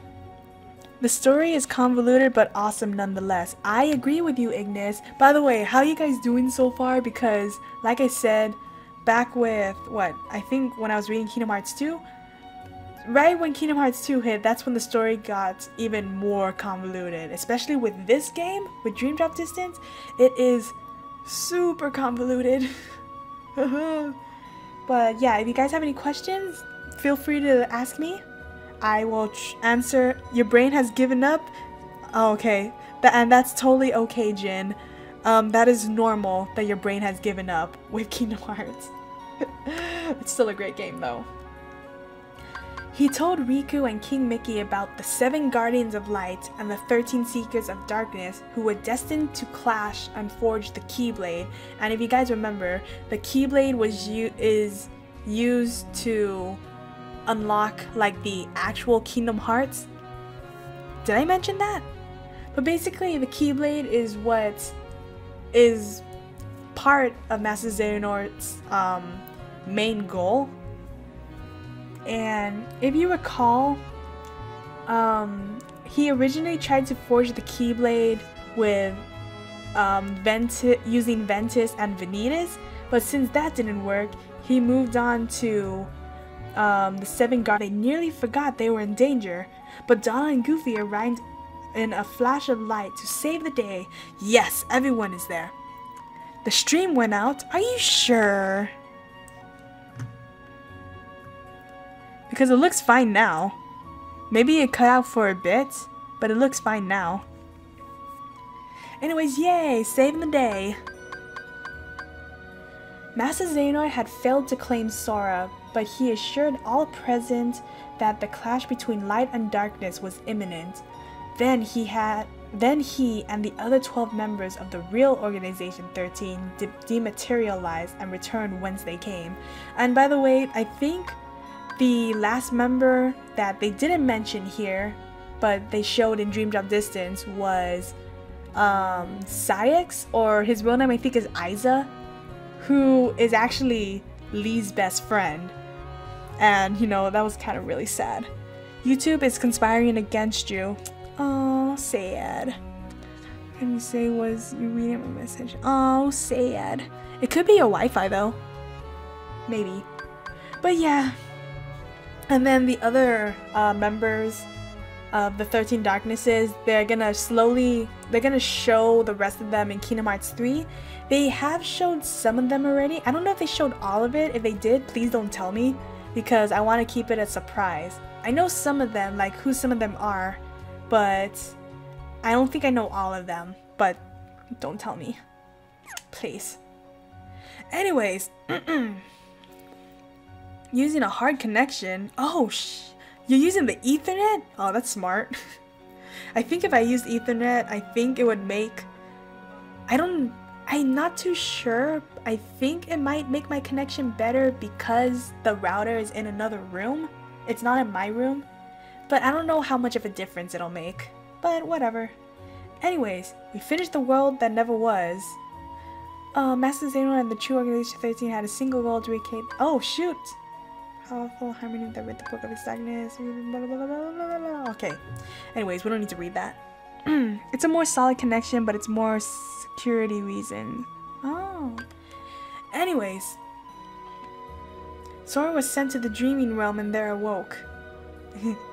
the story is convoluted but awesome nonetheless. I agree with you, Ignis. By the way, how are you guys doing so far? Because, like I said, back with, I think when I was reading Kingdom Hearts 2, right when Kingdom Hearts 2 hit, that's when the story got even more convoluted. Especially with this game, with Dream Drop Distance, it is super convoluted. But yeah, if you guys have any questions, feel free to ask me. I will answer. Your brain has given up? Oh, okay. And that's totally okay, Jin. That is normal that your brain has given up with Kingdom Hearts. It's still a great game though. He told Riku and King Mickey about the 7 Guardians of Light and the 13 Seekers of Darkness who were destined to clash and forge the Keyblade. And if you guys remember, the Keyblade is used to unlock like the actual Kingdom Hearts. Did I mention that? But basically the Keyblade is what is part of Master Xehanort's main goal. And if you recall, he originally tried to forge the Keyblade with using Ventus and Vanitas, but since that didn't work, he moved on to the 7 Guardians. They nearly forgot they were in danger, but Donald and Goofy arrived in a flash of light to save the day. Yes, everyone is there. The stream went out. Are you sure? Because it looks fine now. Maybe it cut out for a bit, but it looks fine now. Anyways, yay, saving the day. Master Xehanort had failed to claim Sora, but he assured all present that the clash between light and darkness was imminent. Then he and the other 12 members of the real Organization 13 dematerialized and returned whence they came. And by the way, I think the last member that they didn't mention here, but they showed in Dream Drop Distance was Saix, or his real name I think is Aiza, who is actually Lee's best friend. And you know, that was kind of really sad. YouTube is conspiring against you. Oh, sad. Can you say was you reading my message? Oh, sad. It could be a Wi-Fi though. Maybe. But yeah. And then the other members of the 13 Darknesses, they're gonna show the rest of them in Kingdom Hearts 3. They have showed some of them already. I don't know if they showed all of it. If they did, please don't tell me, because I want to keep it a surprise. I know some of them, like who some of them are, but I don't think I know all of them. But don't tell me, please. Anyways, using a hard connection. Oh, you're using the Ethernet? Oh, that's smart. I think if I used Ethernet, I think it would make... I'm not too sure. I think it might make my connection better because the router is in another room. It's not in my room. But I don't know how much of a difference it'll make. But whatever. Anyways, we finished the world that never was. Master Xehanort and the True Organization 13 had a single goal to recreate... Oh, shoot! Powerful harmony that read the book of its darkness. Okay. Anyways, we don't need to read that. It's a more solid connection, but it's more security reasons. Oh. Anyways. Sora was sent to the dreaming realm and there awoke.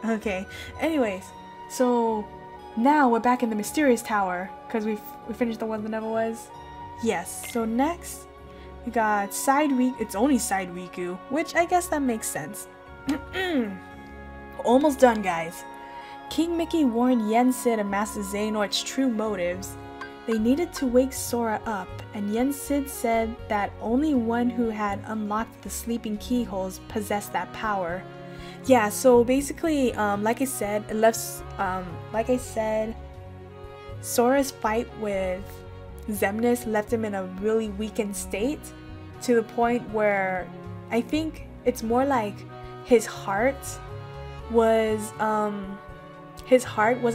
Okay. Anyways. So, now we're back in the mysterious tower. Because we finished the one that never was. Yes. So next... we got it's only Side Riku, which I guess that makes sense. Almost done, guys. King Mickey warned Yen Sid and Master Xehanort's true motives. They needed to wake Sora up, and Yen Sid said that only one who had unlocked the sleeping keyholes possessed that power. Yeah, so basically, like I said, Sora's fight with Xemnas left him in a really weakened state, to the point where I think it's more like his heart was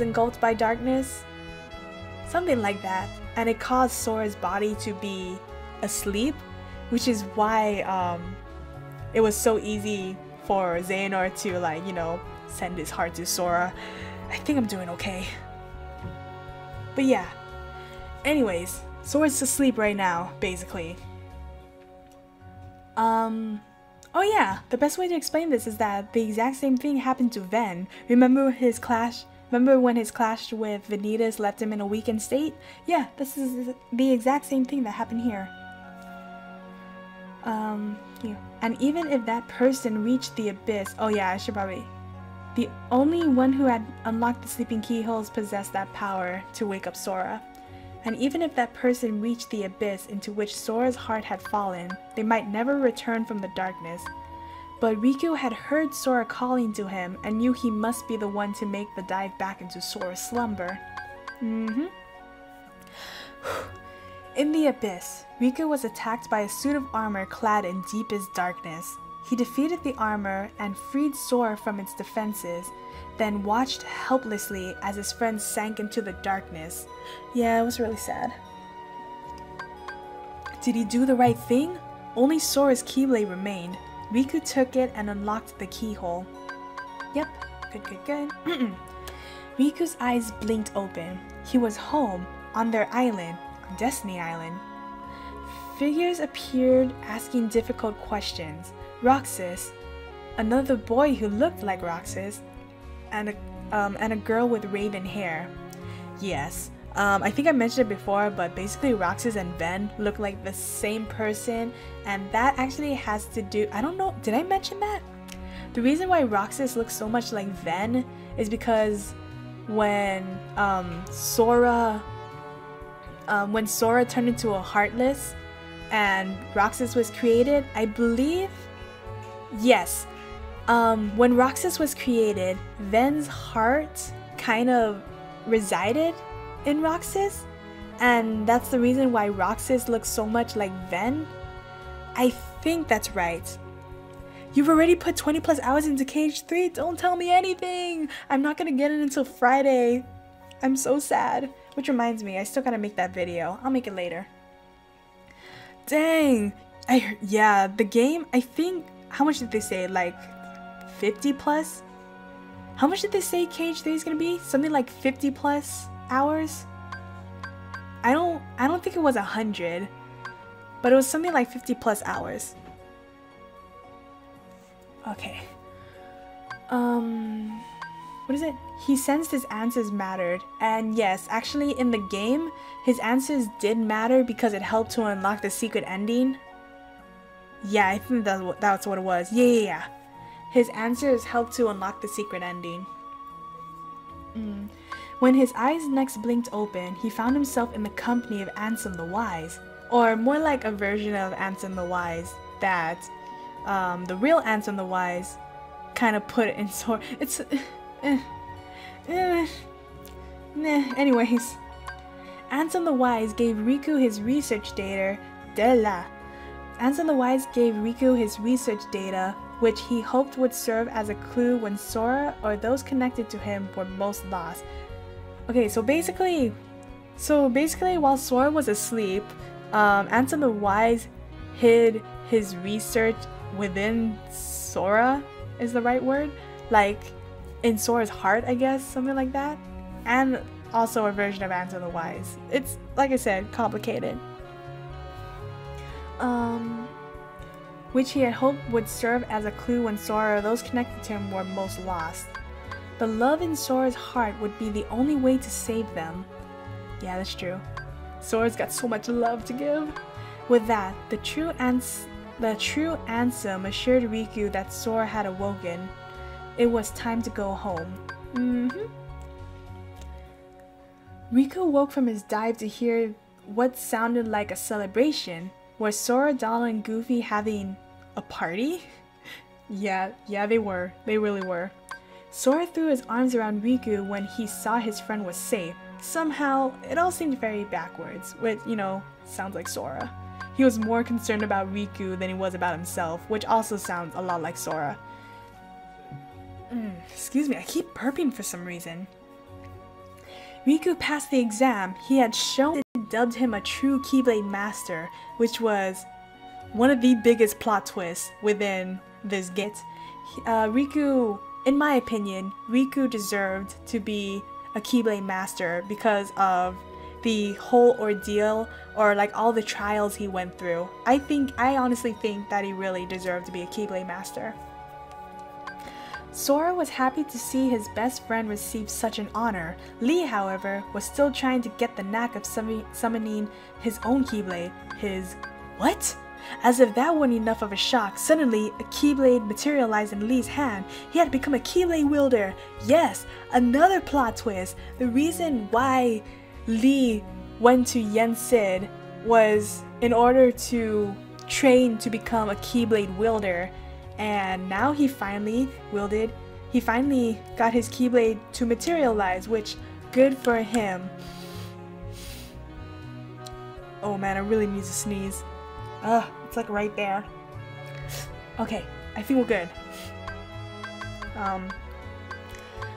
engulfed by darkness, something like that, and it caused Sora's body to be asleep, which is why it was so easy for Xehanort to, like, you know, send his heart to Sora. I think I'm doing okay. But yeah. Anyways, Sora's asleep right now, basically. Oh yeah, the best way to explain this is that the exact same thing happened to Ven. Remember when his clash with Vanitas left him in a weakened state? Yeah, this is the exact same thing that happened here. Here. And even if that person reached the abyss, oh yeah, I should probably... The only one who had unlocked the sleeping keyholes possessed that power to wake up Sora. And even if that person reached the abyss into which Sora's heart had fallen, they might never return from the darkness. But Riku had heard Sora calling to him and knew he must be the one to make the dive back into Sora's slumber. In the abyss, Riku was attacked by a suit of armor clad in deepest darkness. He defeated the armor and freed Sora from its defenses, then watched helplessly as his friend sank into the darkness. Yeah, it was really sad. Did he do the right thing? Only Sora's Keyblade remained. Riku took it and unlocked the keyhole. Yep, good. Riku's eyes blinked open. He was home, on their island, on Destiny Island. Figures appeared asking difficult questions. Roxas, another boy who looked like Roxas, and a girl with raven hair. Yes, I think I mentioned it before, but basically Roxas and Ven look like the same person, and that actually has to do, I don't know, did I mention that? The reason why Roxas looks so much like Ven is because when Sora turned into a Heartless and Roxas was created, I believe, yes, when Roxas was created, Ven's heart kind of resided in Roxas, and that's the reason why Roxas looks so much like Ven. I think that's right. You've already put 20 plus hours into KH3? Don't tell me anything! I'm not gonna get it until Friday. I'm so sad. Which reminds me, I still gotta make that video. I'll make it later. Dang! Yeah, the game, I think, how much did they say? Like 50 plus? How much did they say KH3 is gonna be? Something like 50 plus hours? I don't think it was 100, but it was something like 50 plus hours. Okay. What is it? He sensed his answers mattered, and yes, actually in the game, his answers did matter because it helped to unlock the secret ending. Yeah, I think that's what it was. Yeah. His answers helped to unlock the secret ending. When his eyes next blinked open, he found himself in the company of Ansem the Wise, or more like a version of Ansem the Wise that the real Ansem the Wise kind of put in Sora. It's anyways, Ansem the Wise gave Riku his research data. Ansem the Wise gave Riku his research data, which he hoped would serve as a clue when Sora or those connected to him were most lost. Okay, so basically while Sora was asleep, Ansem the Wise hid his research within Sora, is the right word? Like, in Sora's heart, I guess, something like that. And also a version of Ansem the Wise. It's, like I said, complicated. Which he had hoped would serve as a clue when Sora or those connected to him were most lost. The love in Sora's heart would be the only way to save them. Yeah, that's true. Sora's got so much love to give. With that, the true Ansem assured Riku that Sora had awoken. It was time to go home. Riku woke from his dive to hear what sounded like a celebration. Were Sora, Donald, and Goofy having a party? Yeah, they were. They really were. Sora threw his arms around Riku when he saw his friend was safe. Somehow, it all seemed very backwards, which, sounds like Sora. He was more concerned about Riku than he was about himself, which also sounds a lot like Sora. Excuse me, I keep burping for some reason. Riku passed the exam. He had shown and dubbed him a true Keyblade Master, which was one of the biggest plot twists within this game. Riku, in my opinion, Riku deserved to be a Keyblade Master because of the whole ordeal, or like all the trials he went through. I honestly think that he really deserved to be a Keyblade Master. Sora was happy to see his best friend receive such an honor. Lee, however, was still trying to get the knack of summoning his own Keyblade. What? As if that weren't enough of a shock, suddenly a Keyblade materialized in Lee's hand. He had become a Keyblade wielder. Yes, another plot twist. The reason why Lee went to Yen Sid was in order to train to become a Keyblade wielder, and now he finally got his Keyblade to materialize, which, good for him. Oh man, I really need to sneeze. It's like right there. Okay, I think we're good.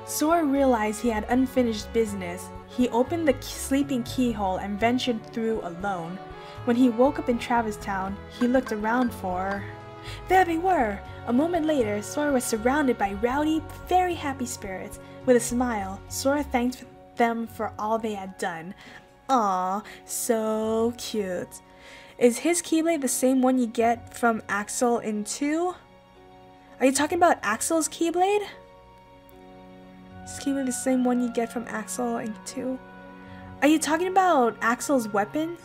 Sora realized he had unfinished business. He opened the sleeping keyhole and ventured through alone. When he woke up in Travis Town, he looked around for... There they were! A moment later, Sora was surrounded by rowdy, very happy spirits. With a smile, Sora thanked them for all they had done. Aww, so cute. Is his Keyblade the same one you get from Axel in 2? Are you talking about Axel's Keyblade? Is Keyblade the same one you get from Axel in 2? Are you talking about Axel's weapon?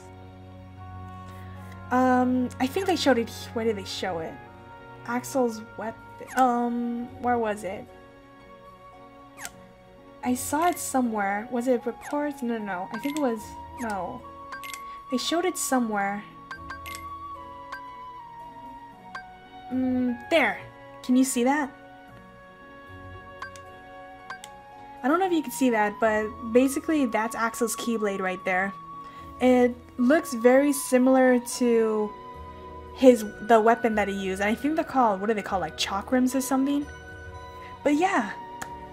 I think they showed it. Where did they show it? Axel's weapon. Where was it? I saw it somewhere. Was it reports? No. I think it was... No. They showed it somewhere. There. Can you see that? I don't know if you can see that, but basically that's Axel's Keyblade right there. It looks very similar to the weapon that he used, and I think they're called, what are they called, like chakrams or something? But yeah,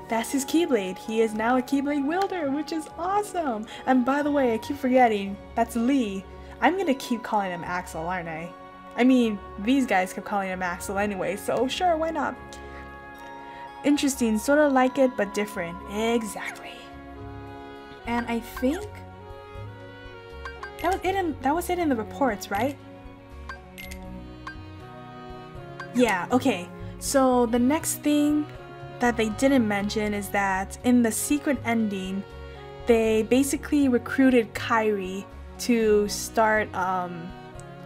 that's his Keyblade. He is now a Keyblade wielder, which is awesome! And by the way, I keep forgetting, that's Lee. I'm gonna keep calling him Axel, aren't I? I mean, these guys kept calling him Axel anyway, so sure, why not? Interesting, sort of like it, but different. Exactly. And I think that was it in the reports, right? Yeah, okay. So the next thing that they didn't mention is that in the secret ending, they basically recruited Kairi to start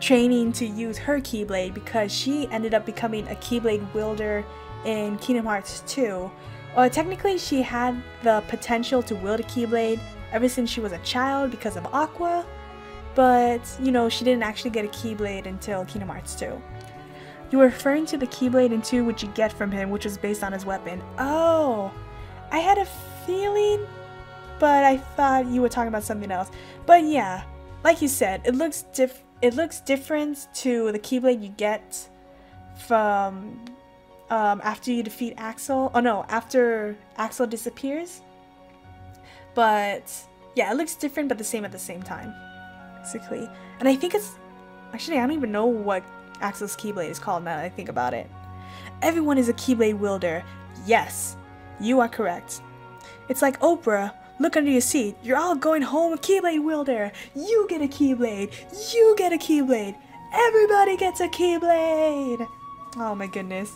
training to use her Keyblade because she ended up becoming a Keyblade wielder in Kingdom Hearts 2. Technically, she had the potential to wield a Keyblade ever since she was a child because of Aqua, but, you know, she didn't actually get a Keyblade until Kingdom Hearts 2. You were referring to the Keyblade in 2 which you get from him, which was based on his weapon. Oh, I had a feeling, but I thought you were talking about something else. But yeah, like you said, it looks different to the Keyblade you get from after you defeat Axel. Oh no, after Axel disappears. But yeah, it looks different but the same at the same time, basically. And I think it's actually, I don't even know what Axel's Keyblade is called now that I think about it. Everyone is a Keyblade wielder. Yes, you are correct. It's like Oprah. Look under your seat. You're all going home a Keyblade wielder. You get a Keyblade. You get a Keyblade. Everybody gets a Keyblade. Oh my goodness.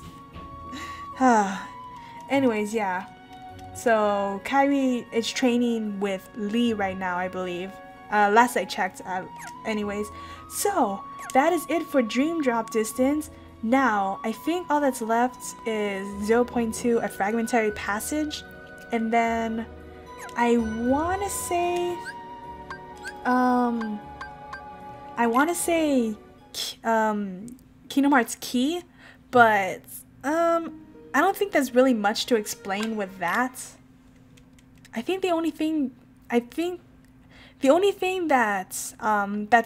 Anyways, yeah. So Kairi is training with Lee right now, I believe. Last I checked. Anyways, so that is it for Dream Drop distance. Now, I think all that's left is 0.2, a fragmentary passage, and then I want to say Kingdom Hearts Key, but I don't think there's really much to explain with that. I think the only thing that's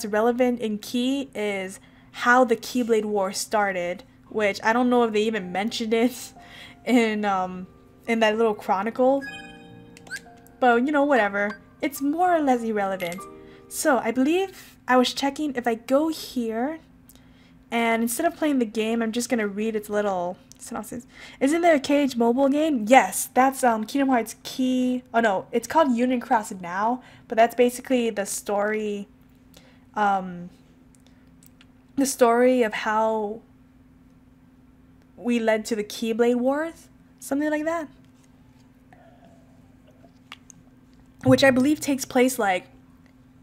relevant in Key is how the Keyblade War started, which I don't know if they even mentioned it in that little chronicle. But you know, whatever. It's more or less irrelevant. So I believe I was checking if I go here, and instead of playing the game, I'm just gonna read its little synopsis. Isn't there a KH mobile game? Yes, that's Kingdom Hearts Key. Oh no, it's called Union Cross Now, but that's basically the story. The story of how we led to the Keyblade Wars, something like that. Which I believe takes place like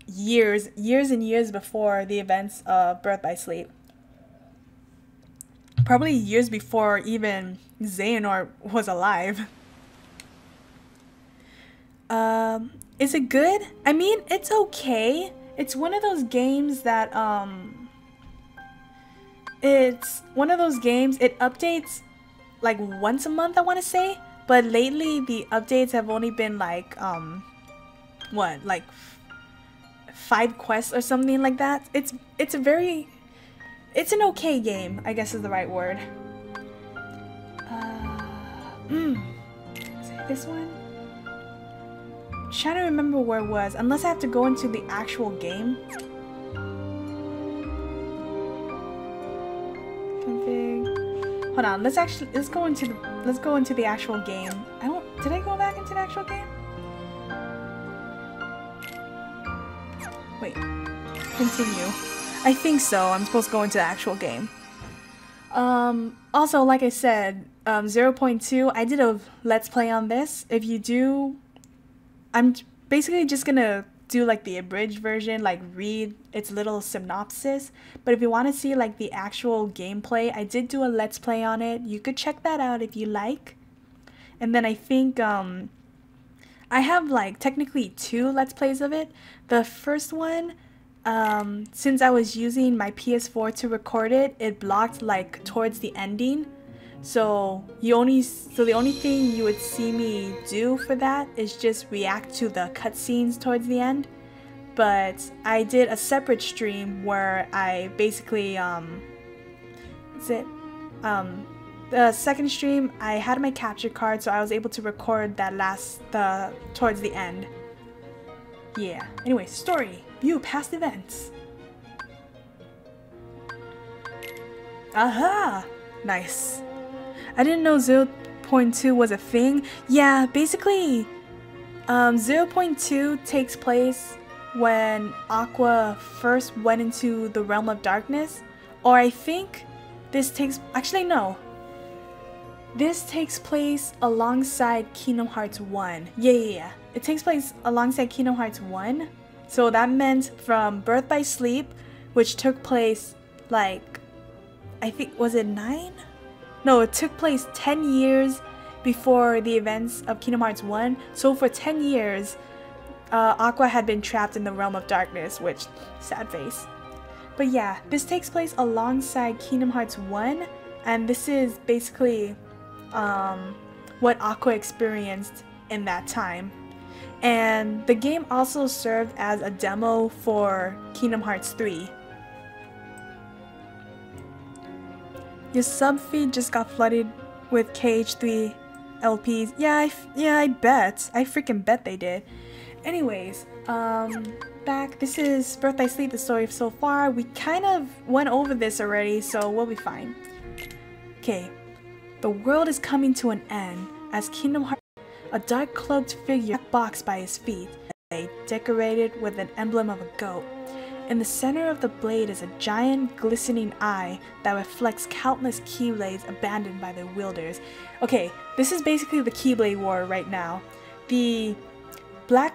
years and years before the events of Birth by Sleep. Probably years before even Xehanort was alive. Is it good? I mean, it's okay. It's one of those games that it updates like once a month, I want to say, but lately the updates have only been like what, like 5 quests or something like that. It's an okay game, I guess is the right word. Is it this one? I'm trying to remember where it was, unless I have to go into the actual game. Config. Hold on, let's go into the actual game. Did I go back into the actual game? Wait, continue. I think so. I'm supposed to go into the actual game. Also, like I said, 0.2, I did a Let's Play on this. If you do, I'm basically just gonna do like the abridged version, like read its little synopsis. But if you want to see like the actual gameplay, I did do a Let's Play on it. You could check that out if you like. And then I think, I have like technically 2 Let's Plays of it. The first one, since I was using my PS4 to record it, it blocked like towards the ending. So the only thing you would see me do for that is just react to the cutscenes towards the end. But I did a separate stream where I basically the second stream I had my capture card, so I was able to record that towards the end. Yeah. Anyway, story. View past events. Aha! Nice. I didn't know 0.2 was a thing. Yeah, basically, 0.2 takes place when Aqua first went into the realm of darkness. Or I think this takes... Actually, no. This takes place alongside Kingdom Hearts 1. Yeah. It takes place alongside Kingdom Hearts 1. So that meant from Birth by Sleep, which took place like... I think... Was it 9? No, it took place 10 years before the events of Kingdom Hearts 1. So for 10 years, Aqua had been trapped in the realm of darkness, which... Sad face. But yeah, this takes place alongside Kingdom Hearts 1. And this is basically what Aqua experienced in that time. And the game also served as a demo for Kingdom Hearts 3. Your sub feed just got flooded with KH3 LPs. Yeah, I bet. I freaking bet they did. Anyways, back. This is Birth by Sleep, the story so far. We kind of went over this already, so we'll be fine. Okay. The world is coming to an end as Kingdom Hearts, a dark cloaked figure boxed by his feet, decorated with an emblem of a goat. In the center of the blade is a giant glistening eye that reflects countless keyblades abandoned by their wielders. Okay, this is basically the Keyblade War right now. The dark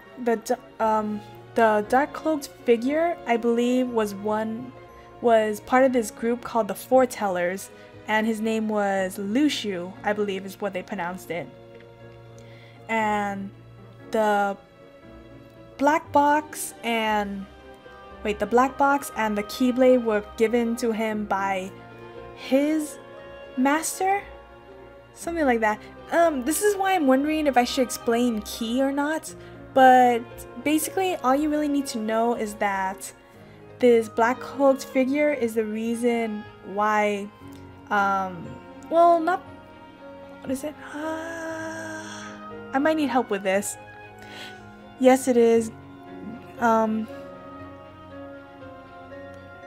cloaked figure, I believe, was part of this group called the Foretellers, and his name was Luciu, I believe is what they pronounced it. And the black box and the Keyblade were given to him by his master? Something like that. This is why I'm wondering if I should explain Key or not. But basically, all you really need to know is that this black cloaked figure is the reason why, well, not, what is it? I might need help with this. Yes, it is.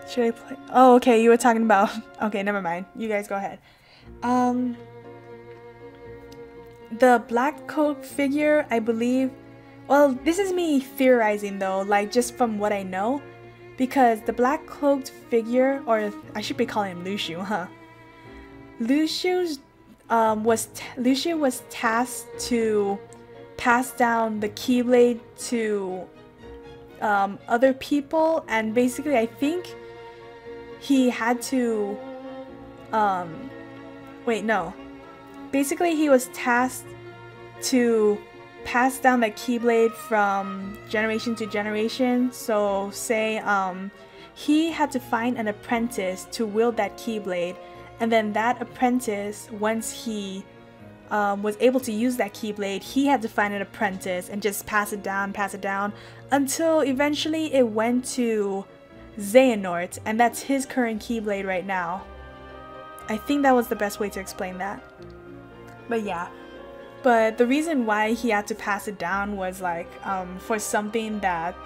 Should I play? Oh, okay, you were talking about... Okay, never mind. You guys go ahead. The black coat figure, I believe... Well, this is me theorizing though, like just from what I know. Because the black cloaked figure, or I should be calling him Luciu, huh? Luciu was tasked to pass down the Keyblade to other people, and basically I think he had to basically he was tasked to pass down that Keyblade from generation to generation. So say he had to find an apprentice to wield that Keyblade, and then that apprentice, once he was able to use that Keyblade, he had to find an apprentice and just pass it down until eventually it went to Xehanort, and that's his current Keyblade right now. I think that was the best way to explain that. But yeah. But the reason why he had to pass it down was like for something that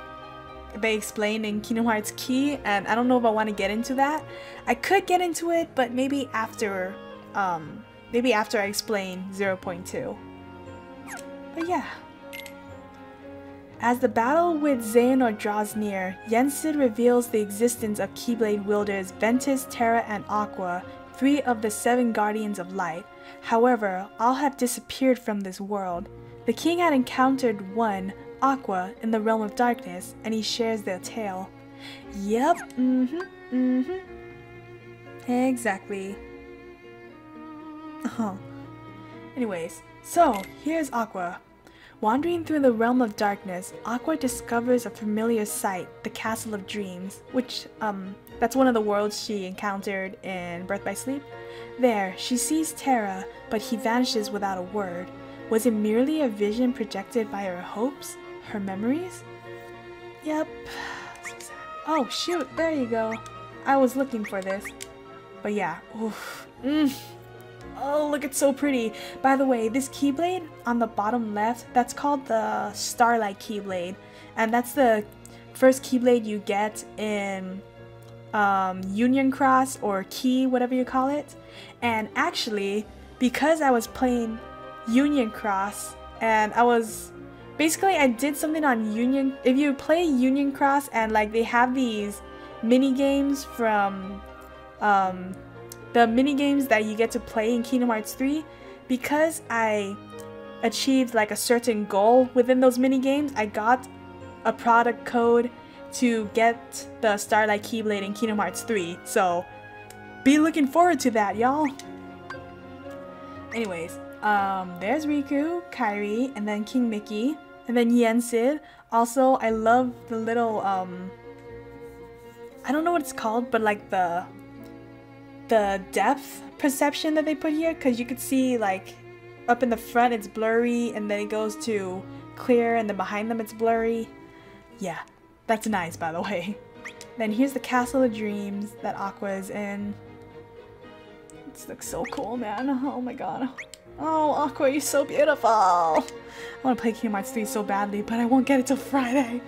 they explained in Kingdom Hearts Key, and I don't know if I want to get into that. I could get into it, but maybe after I explain 0.2. But yeah. As the battle with Xehanort draws near, Yensid reveals the existence of Keyblade wielders Ventus, Terra, and Aqua, 3 of the 7 Guardians of Light. However, all have disappeared from this world. The king had encountered one, Aqua, in the realm of darkness, and he shares their tale. Yep, exactly. Anyways, so here's Aqua. Wandering through the realm of darkness, Aqua discovers a familiar sight, the Castle of Dreams, which, that's one of the worlds she encountered in Birth by Sleep. There, she sees Terra, but he vanishes without a word. Was it merely a vision projected by her hopes? Her memories? Yep. Oh shoot, there you go. I was looking for this. But yeah, oof. Oh, look, it's so pretty. By the way, this Keyblade on the bottom left, that's called the Starlight Keyblade. And that's the first Keyblade you get in Union Cross or Key, whatever you call it. And actually, because I was playing Union Cross, and I did something on Union. If you play Union Cross and like they have these mini games from the mini games that you get to play in Kingdom Hearts 3, because I achieved like a certain goal within those mini games, I got a product code to get the Starlight Keyblade in Kingdom Hearts 3. So be looking forward to that, y'all. Anyways, there's Riku, Kairi, and then King Mickey, and then Yensid. Also, I love the little I don't know what it's called, but like the depth perception that they put here, because you could see like up in the front it's blurry, and then it goes to clear, and then behind them it's blurry. Yeah, that's nice, by the way. Then here's the Castle of Dreams that Aqua is in. This looks so cool, man. Oh my god. Oh, Aqua, you're so beautiful. I want to play Kingdom Hearts 3 so badly, but I won't get it till Friday.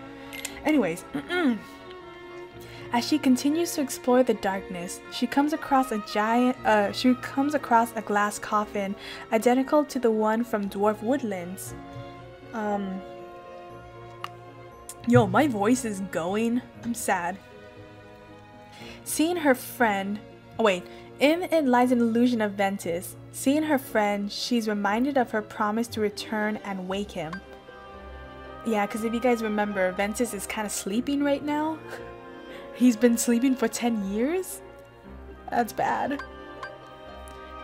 Anyways, as she continues to explore the darkness, she comes across a glass coffin identical to the one from Dwarf Woodlands. Yo, my voice is going. I'm sad. Seeing her friend... Oh wait, in it lies an illusion of Ventus. Seeing her friend, she's reminded of her promise to return and wake him. Yeah, because if you guys remember, Ventus is kind of sleeping right now. He's been sleeping for 10 years? That's bad.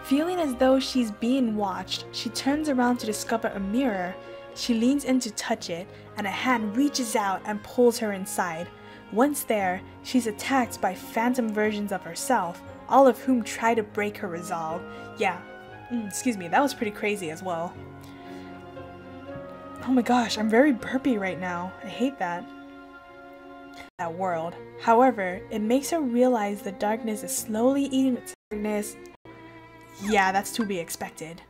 Feeling as though she's being watched, she turns around to discover a mirror. She leans in to touch it, and a hand reaches out and pulls her inside. Once there, she's attacked by phantom versions of herself, all of whom try to break her resolve. Yeah, excuse me, that was pretty crazy as well. Oh my gosh, I'm very burpy right now. I hate that. That world. However, it makes her realize the darkness is slowly eating its darkness. Yeah, that's to be expected.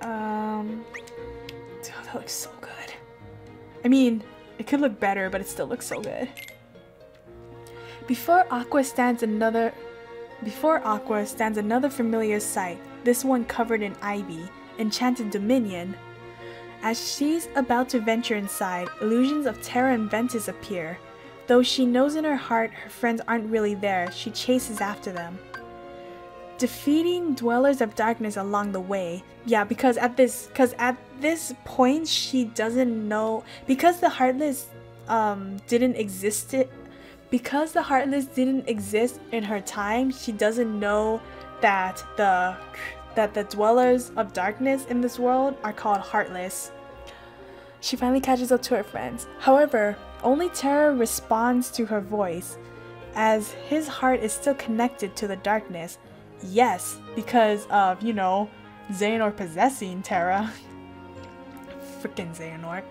Dude, that looks so good. I mean, it could look better, but it still looks so good. Before Aqua stands another familiar sight, this one covered in ivy, Enchanted Dominion. As she's about to venture inside, illusions of Terra and Ventus appear. Though she knows in her heart her friends aren't really there, she chases after them, defeating dwellers of darkness along the way. Yeah, because at this point she doesn't know, because the Heartless didn't exist in her time. She doesn't know that the dwellers of darkness in this world are called Heartless. She finally catches up to her friends. However, only Terra responds to her voice, as his heart is still connected to the darkness. Yes, because of, you know, Xehanort possessing Terra. Frickin' Xehanort.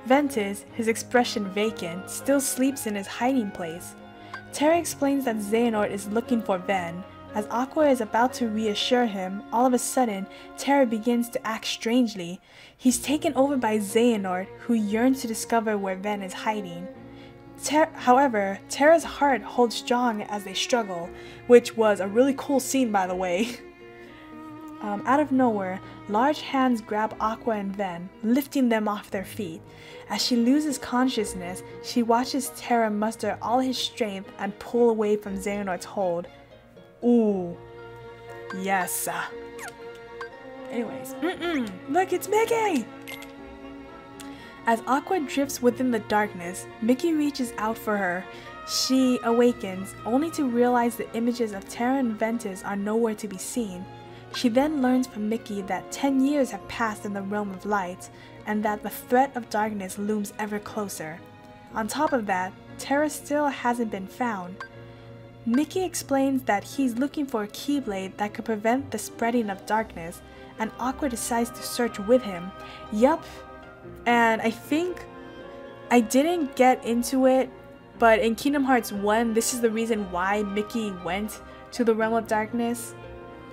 Ventus, his expression vacant, still sleeps in his hiding place. Terra explains that Xehanort is looking for Ven. As Aqua is about to reassure him, all of a sudden, Terra begins to act strangely. He's taken over by Xehanort, who yearns to discover where Ven is hiding. However, Terra's heart holds strong as they struggle, which was a really cool scene, by the way. Out of nowhere, large hands grab Aqua and Ven, lifting them off their feet. As she loses consciousness, she watches Terra muster all his strength and pull away from Xehanort's hold. Ooh. Yes. Anyways. Look, it's Mickey! As Aqua drifts within the darkness, Mickey reaches out for her. She awakens, only to realize the images of Terra and Ventus are nowhere to be seen. She then learns from Mickey that 10 years have passed in the realm of light, and that the threat of darkness looms ever closer. On top of that, Terra still hasn't been found. Mickey explains that he's looking for a Keyblade that could prevent the spreading of darkness, and Aqua decides to search with him. Yup, and I think I didn't get into it, but in Kingdom Hearts 1, this is the reason why Mickey went to the realm of darkness.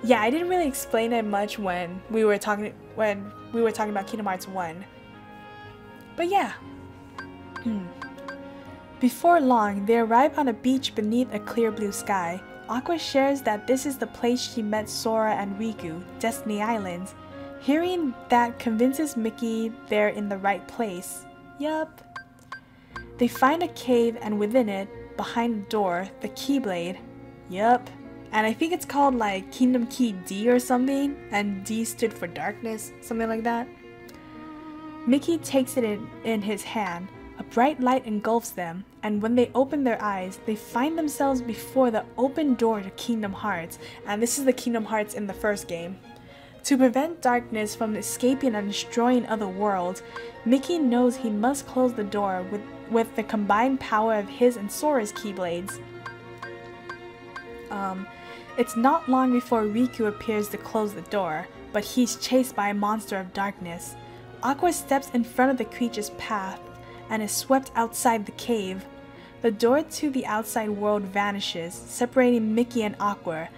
Yeah, I didn't really explain it much when we were talking about Kingdom Hearts 1. But yeah. Before long, they arrive on a beach beneath a clear blue sky. Aqua shares that this is the place she met Sora and Riku, Destiny Islands. Hearing that convinces Mickey they're in the right place. Yup. They find a cave and within it, behind the door, the Keyblade. Yup. And I think it's called like Kingdom Key D or something, and D stood for darkness, something like that. Mickey takes it in his hand. A bright light engulfs them, and when they open their eyes, they find themselves before the open door to Kingdom Hearts, and this is the Kingdom Hearts in the first game. To prevent darkness from escaping and destroying other worlds, Mickey knows he must close the door with the combined power of his and Sora's Keyblades. It's not long before Riku appears to close the door, but he's chased by a monster of darkness. Aqua steps in front of the creature's path and is swept outside the cave. The door to the outside world vanishes, separating Mickey and Aqua.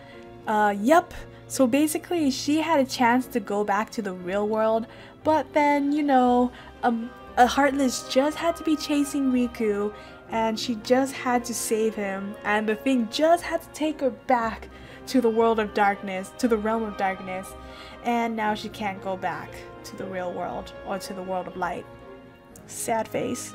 Yup. So basically, she had a chance to go back to the real world, but then, you know, a Heartless just had to be chasing Riku, and she just had to save him, and the thing just had to take her back to the world of darkness, to the realm of darkness, and now she can't go back to the real world, or to the world of light. Sad face.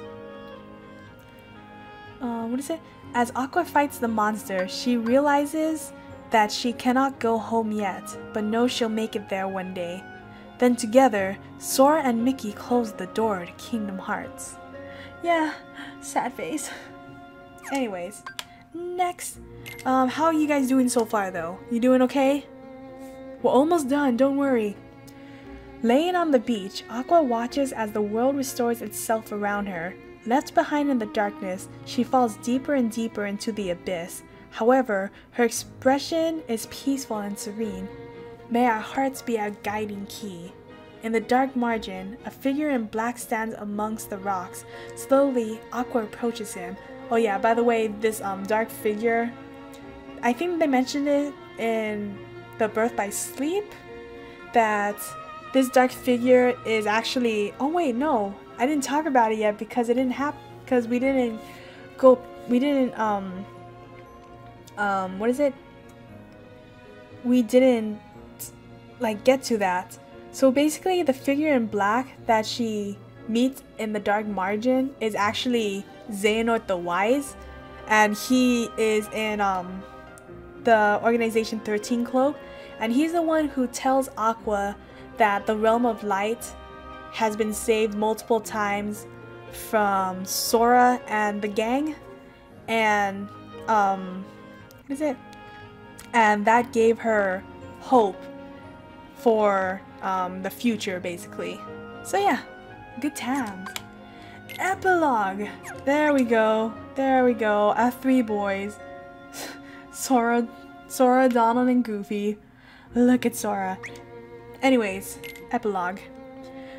What is it? As Aqua fights the monster, she realizes that she cannot go home yet, but knows she'll make it there one day. Then together, Sora and Mickey close the door to Kingdom Hearts. Yeah, sad face. Anyways, next. How are you guys doing so far though? You doing okay? We're almost done, don't worry. Laying on the beach, Aqua watches as the world restores itself around her. Left behind in the darkness, she falls deeper and deeper into the abyss. However, her expression is peaceful and serene. May our hearts be our guiding key. In the dark margin, a figure in black stands amongst the rocks. Slowly, Aqua approaches him. Oh yeah, by the way, this dark figure, I think they mentioned it in the Birth by Sleep, that this dark figure is actually, oh wait, no, I didn't talk about it yet because it didn't happen, because we didn't, what is it? We didn't, like, get to that. So basically, the figure in black that she meets in the dark margin is actually Xehanort the Wise, and he is in the Organization 13 cloak, and he's the one who tells Aqua that the realm of light has been saved multiple times from Sora and the gang, and what is it? And that gave her hope for the future, basically. So yeah, good times. Epilogue. There we go. There we go. Our three boys. Sora, Donald, and Goofy. Look at Sora. Anyways, epilogue.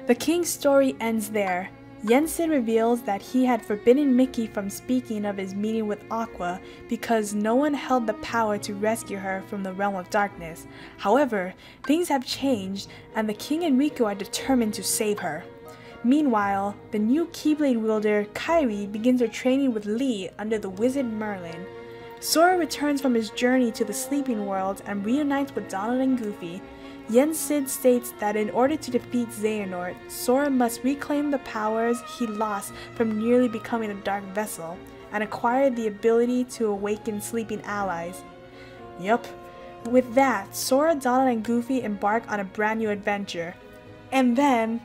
The king's story ends there. Jensen reveals that he had forbidden Mickey from speaking of his meeting with Aqua because no one held the power to rescue her from the realm of darkness. However, things have changed and the king and Riku are determined to save her. Meanwhile, the new Keyblade wielder Kairi begins her training with Lee under the wizard Merlin. Sora returns from his journey to the sleeping world and reunites with Donald and Goofy. Jensen states that in order to defeat Xehanort, Sora must reclaim the powers he lost from nearly becoming a dark vessel, and acquire the ability to awaken sleeping allies. Yup. With that, Sora, Donald, and Goofy embark on a brand new adventure. And then,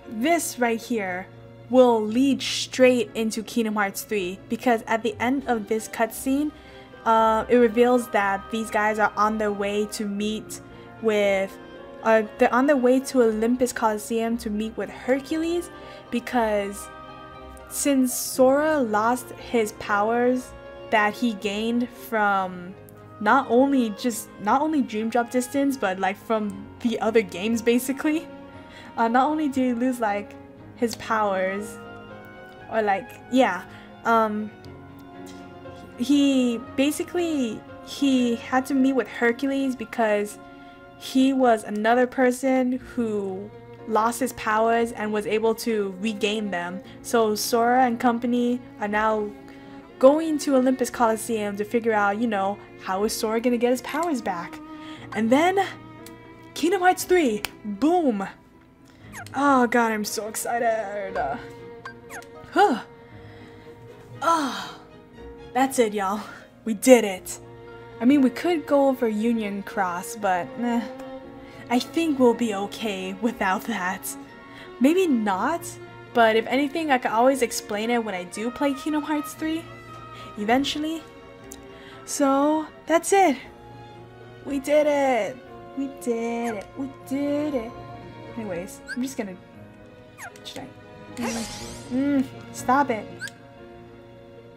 this right here will lead straight into Kingdom Hearts 3, because at the end of this cutscene, it reveals that these guys are on their way to meet with, they're on their way to Olympus Coliseum to meet with Hercules, because since Sora lost his powers that he gained from not only Dream Drop Distance, but like from the other games basically, not only did he lose like his powers, or like, yeah, he had to meet with Hercules because he was another person who lost his powers and was able to regain them. So Sora and company are now going to Olympus Coliseum to figure out, you know, how is Sora gonna get his powers back. And then Kingdom Hearts 3! Boom! Oh god, I'm so excited. Huh. Oh, that's it, y'all. We did it. I mean, we could go over Union Cross, but I think we'll be okay without that. Maybe not, but if anything, I can always explain it when I do play Kingdom Hearts 3, eventually. So, that's it. We did it. We did it. We did it. Anyways, I'm just gonna... Should I? Stop it.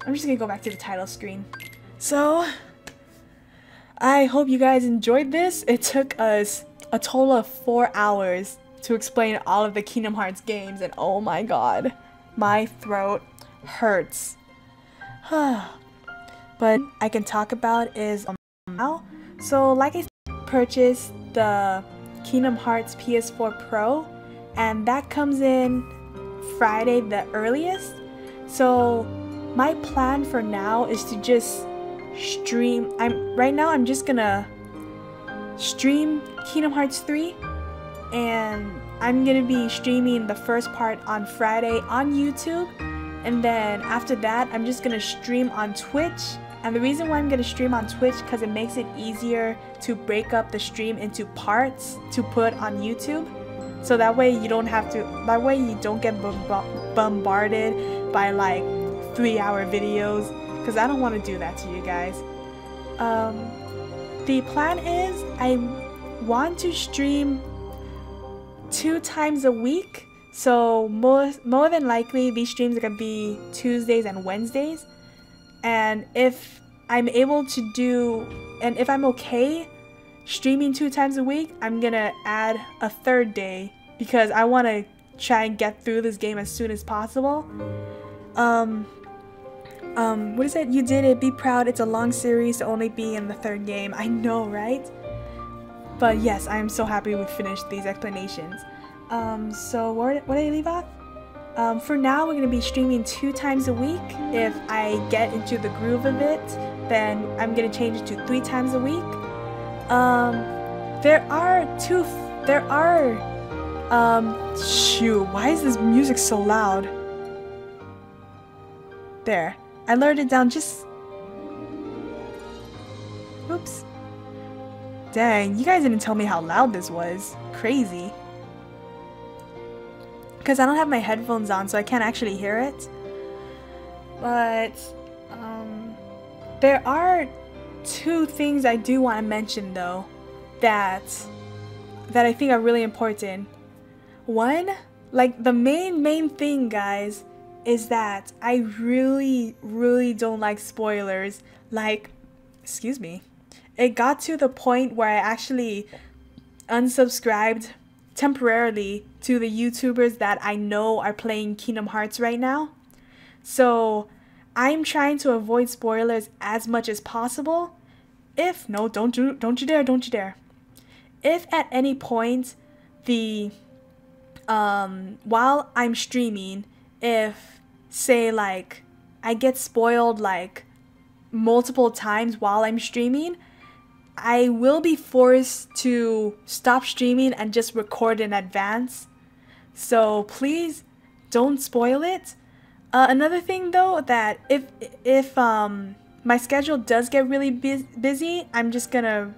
I'm just gonna go back to the title screen. So, I hope you guys enjoyed this. It took us a total of 4 hours to explain all of the Kingdom Hearts games, and oh my god, my throat hurts. But I can talk about is now. So like I purchased the Kingdom Hearts PS4 Pro, and that comes in Friday the earliest. So my plan for now is to just stream. Right now I'm just gonna stream Kingdom Hearts 3, and I'm gonna be streaming the first part on Friday on YouTube, and then after that I'm just gonna stream on Twitch. And the reason why I'm gonna stream on Twitch, because it makes it easier to break up the stream into parts to put on YouTube, so that way you don't have to, that way you don't get bombarded by like 3-hour videos, because I don't want to do that to you guys. The plan is I want to stream 2 times a week, so more than likely these streams are gonna be Tuesdays and Wednesdays. And if I'm able to do, and if I'm okay streaming 2 times a week, I'm gonna add a 3rd day, because I want to try and get through this game as soon as possible. What is it? You did it. Be proud. It's a long series to only be in the 3rd game. I know, right? But yes, I am so happy we finished these explanations. So where did I leave off? For now, we're going to be streaming 2 times a week. If I get into the groove of it, then I'm going to change it to 3 times a week. Shoot, why is this music so loud? There. I lowered it down just... Oops. Dang, you guys didn't tell me how loud this was. Crazy. Because I don't have my headphones on, so I can't actually hear it. But, there are 2 things I do want to mention, though, that I think are really important. One, like, the main thing, guys, is that I really don't like spoilers. Like, excuse me. It got to the point where I actually unsubscribed temporarily to the YouTubers that I know are playing Kingdom Hearts right now. So I'm trying to avoid spoilers as much as possible. If no, don't you dare. If at any point while I'm streaming, if say like I get spoiled like multiple times while I'm streaming, I will be forced to stop streaming and just record in advance. So please don't spoil it. Another thing though, that if my schedule does get really busy, I'm just gonna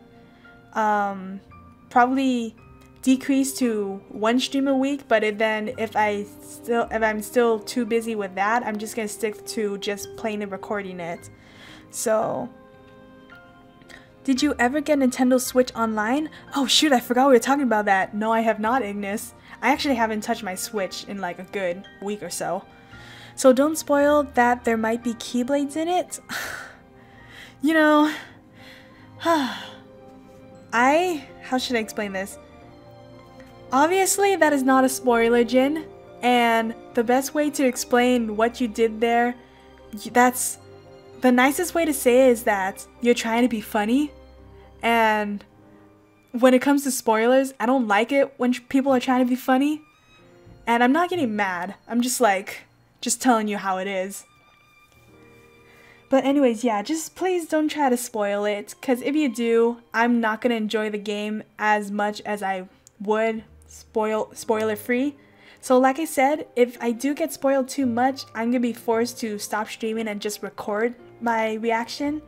probably decrease to 1 stream a week. But if I'm still too busy with that, I'm just gonna stick to just playing and recording it. So, did you ever get Nintendo Switch Online? Oh shoot, I forgot we were talking about that. No, I have not, Ignis. I actually haven't touched my Switch in like a good week or so. So don't spoil that there might be Keyblades in it. You know, how should I explain this? Obviously, that is not a spoiler, Jin. And the best way to explain what you did there, that's... The nicest way to say it is that you're trying to be funny, and when it comes to spoilers, I don't like it when people are trying to be funny, and I'm not getting mad, I'm just telling you how it is. But anyways, yeah, just please don't try to spoil it, because if you do, I'm not going to enjoy the game as much as I would spoiler free. So like I said, if I do get spoiled too much, I'm going to be forced to stop streaming and just record my reaction.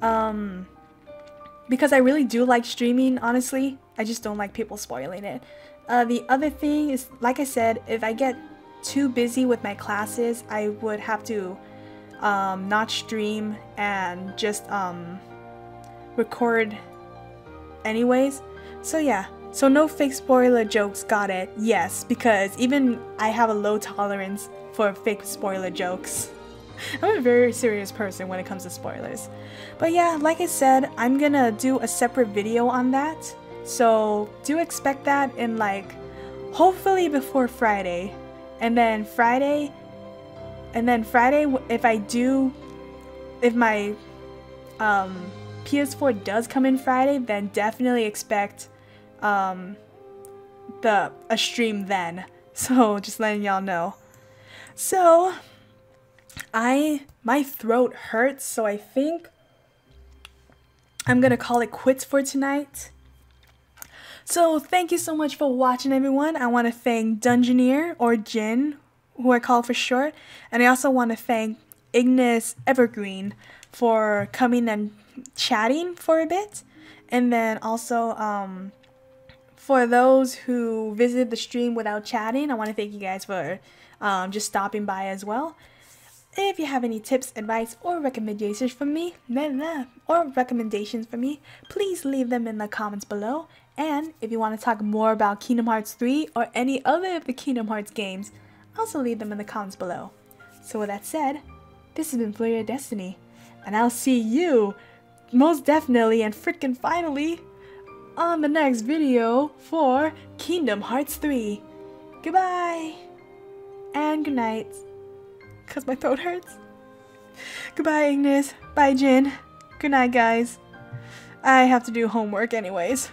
Because I really do like streaming, honestly. I just don't like people spoiling it. The other thing is, like I said, if I get too busy with my classes, I would have to not stream and just record anyways. So yeah, so no fake spoiler jokes, got it. Yes, because even I have a low tolerance for fake spoiler jokes. I'm a very serious person when it comes to spoilers. But yeah, like I said, I'm gonna do a separate video on that. So do expect that in like, hopefully before Friday. And then Friday, if my PS4 does come in Friday, then definitely expect a stream then. So just letting y'all know. So my throat hurts, so I think I'm gonna call it quits for tonight. So thank you so much for watching, everyone. I want to thank Dungeoneer, or Jin, who I call for short, and I also want to thank Ignis Evergreen for coming and chatting for a bit. And then also for those who visited the stream without chatting, I want to thank you guys for just stopping by as well. If you have any tips, advice, or recommendations for me, please leave them in the comments below. And if you want to talk more about Kingdom Hearts 3 or any other of the Kingdom Hearts games, also leave them in the comments below. So with that said, this has been Flurry of Destiny, and I'll see you most definitely and freaking finally on the next video for Kingdom Hearts 3. Goodbye and good night, cause my throat hurts. Goodbye, Ignis. Bye, Jin. Good night, guys. I have to do homework anyways.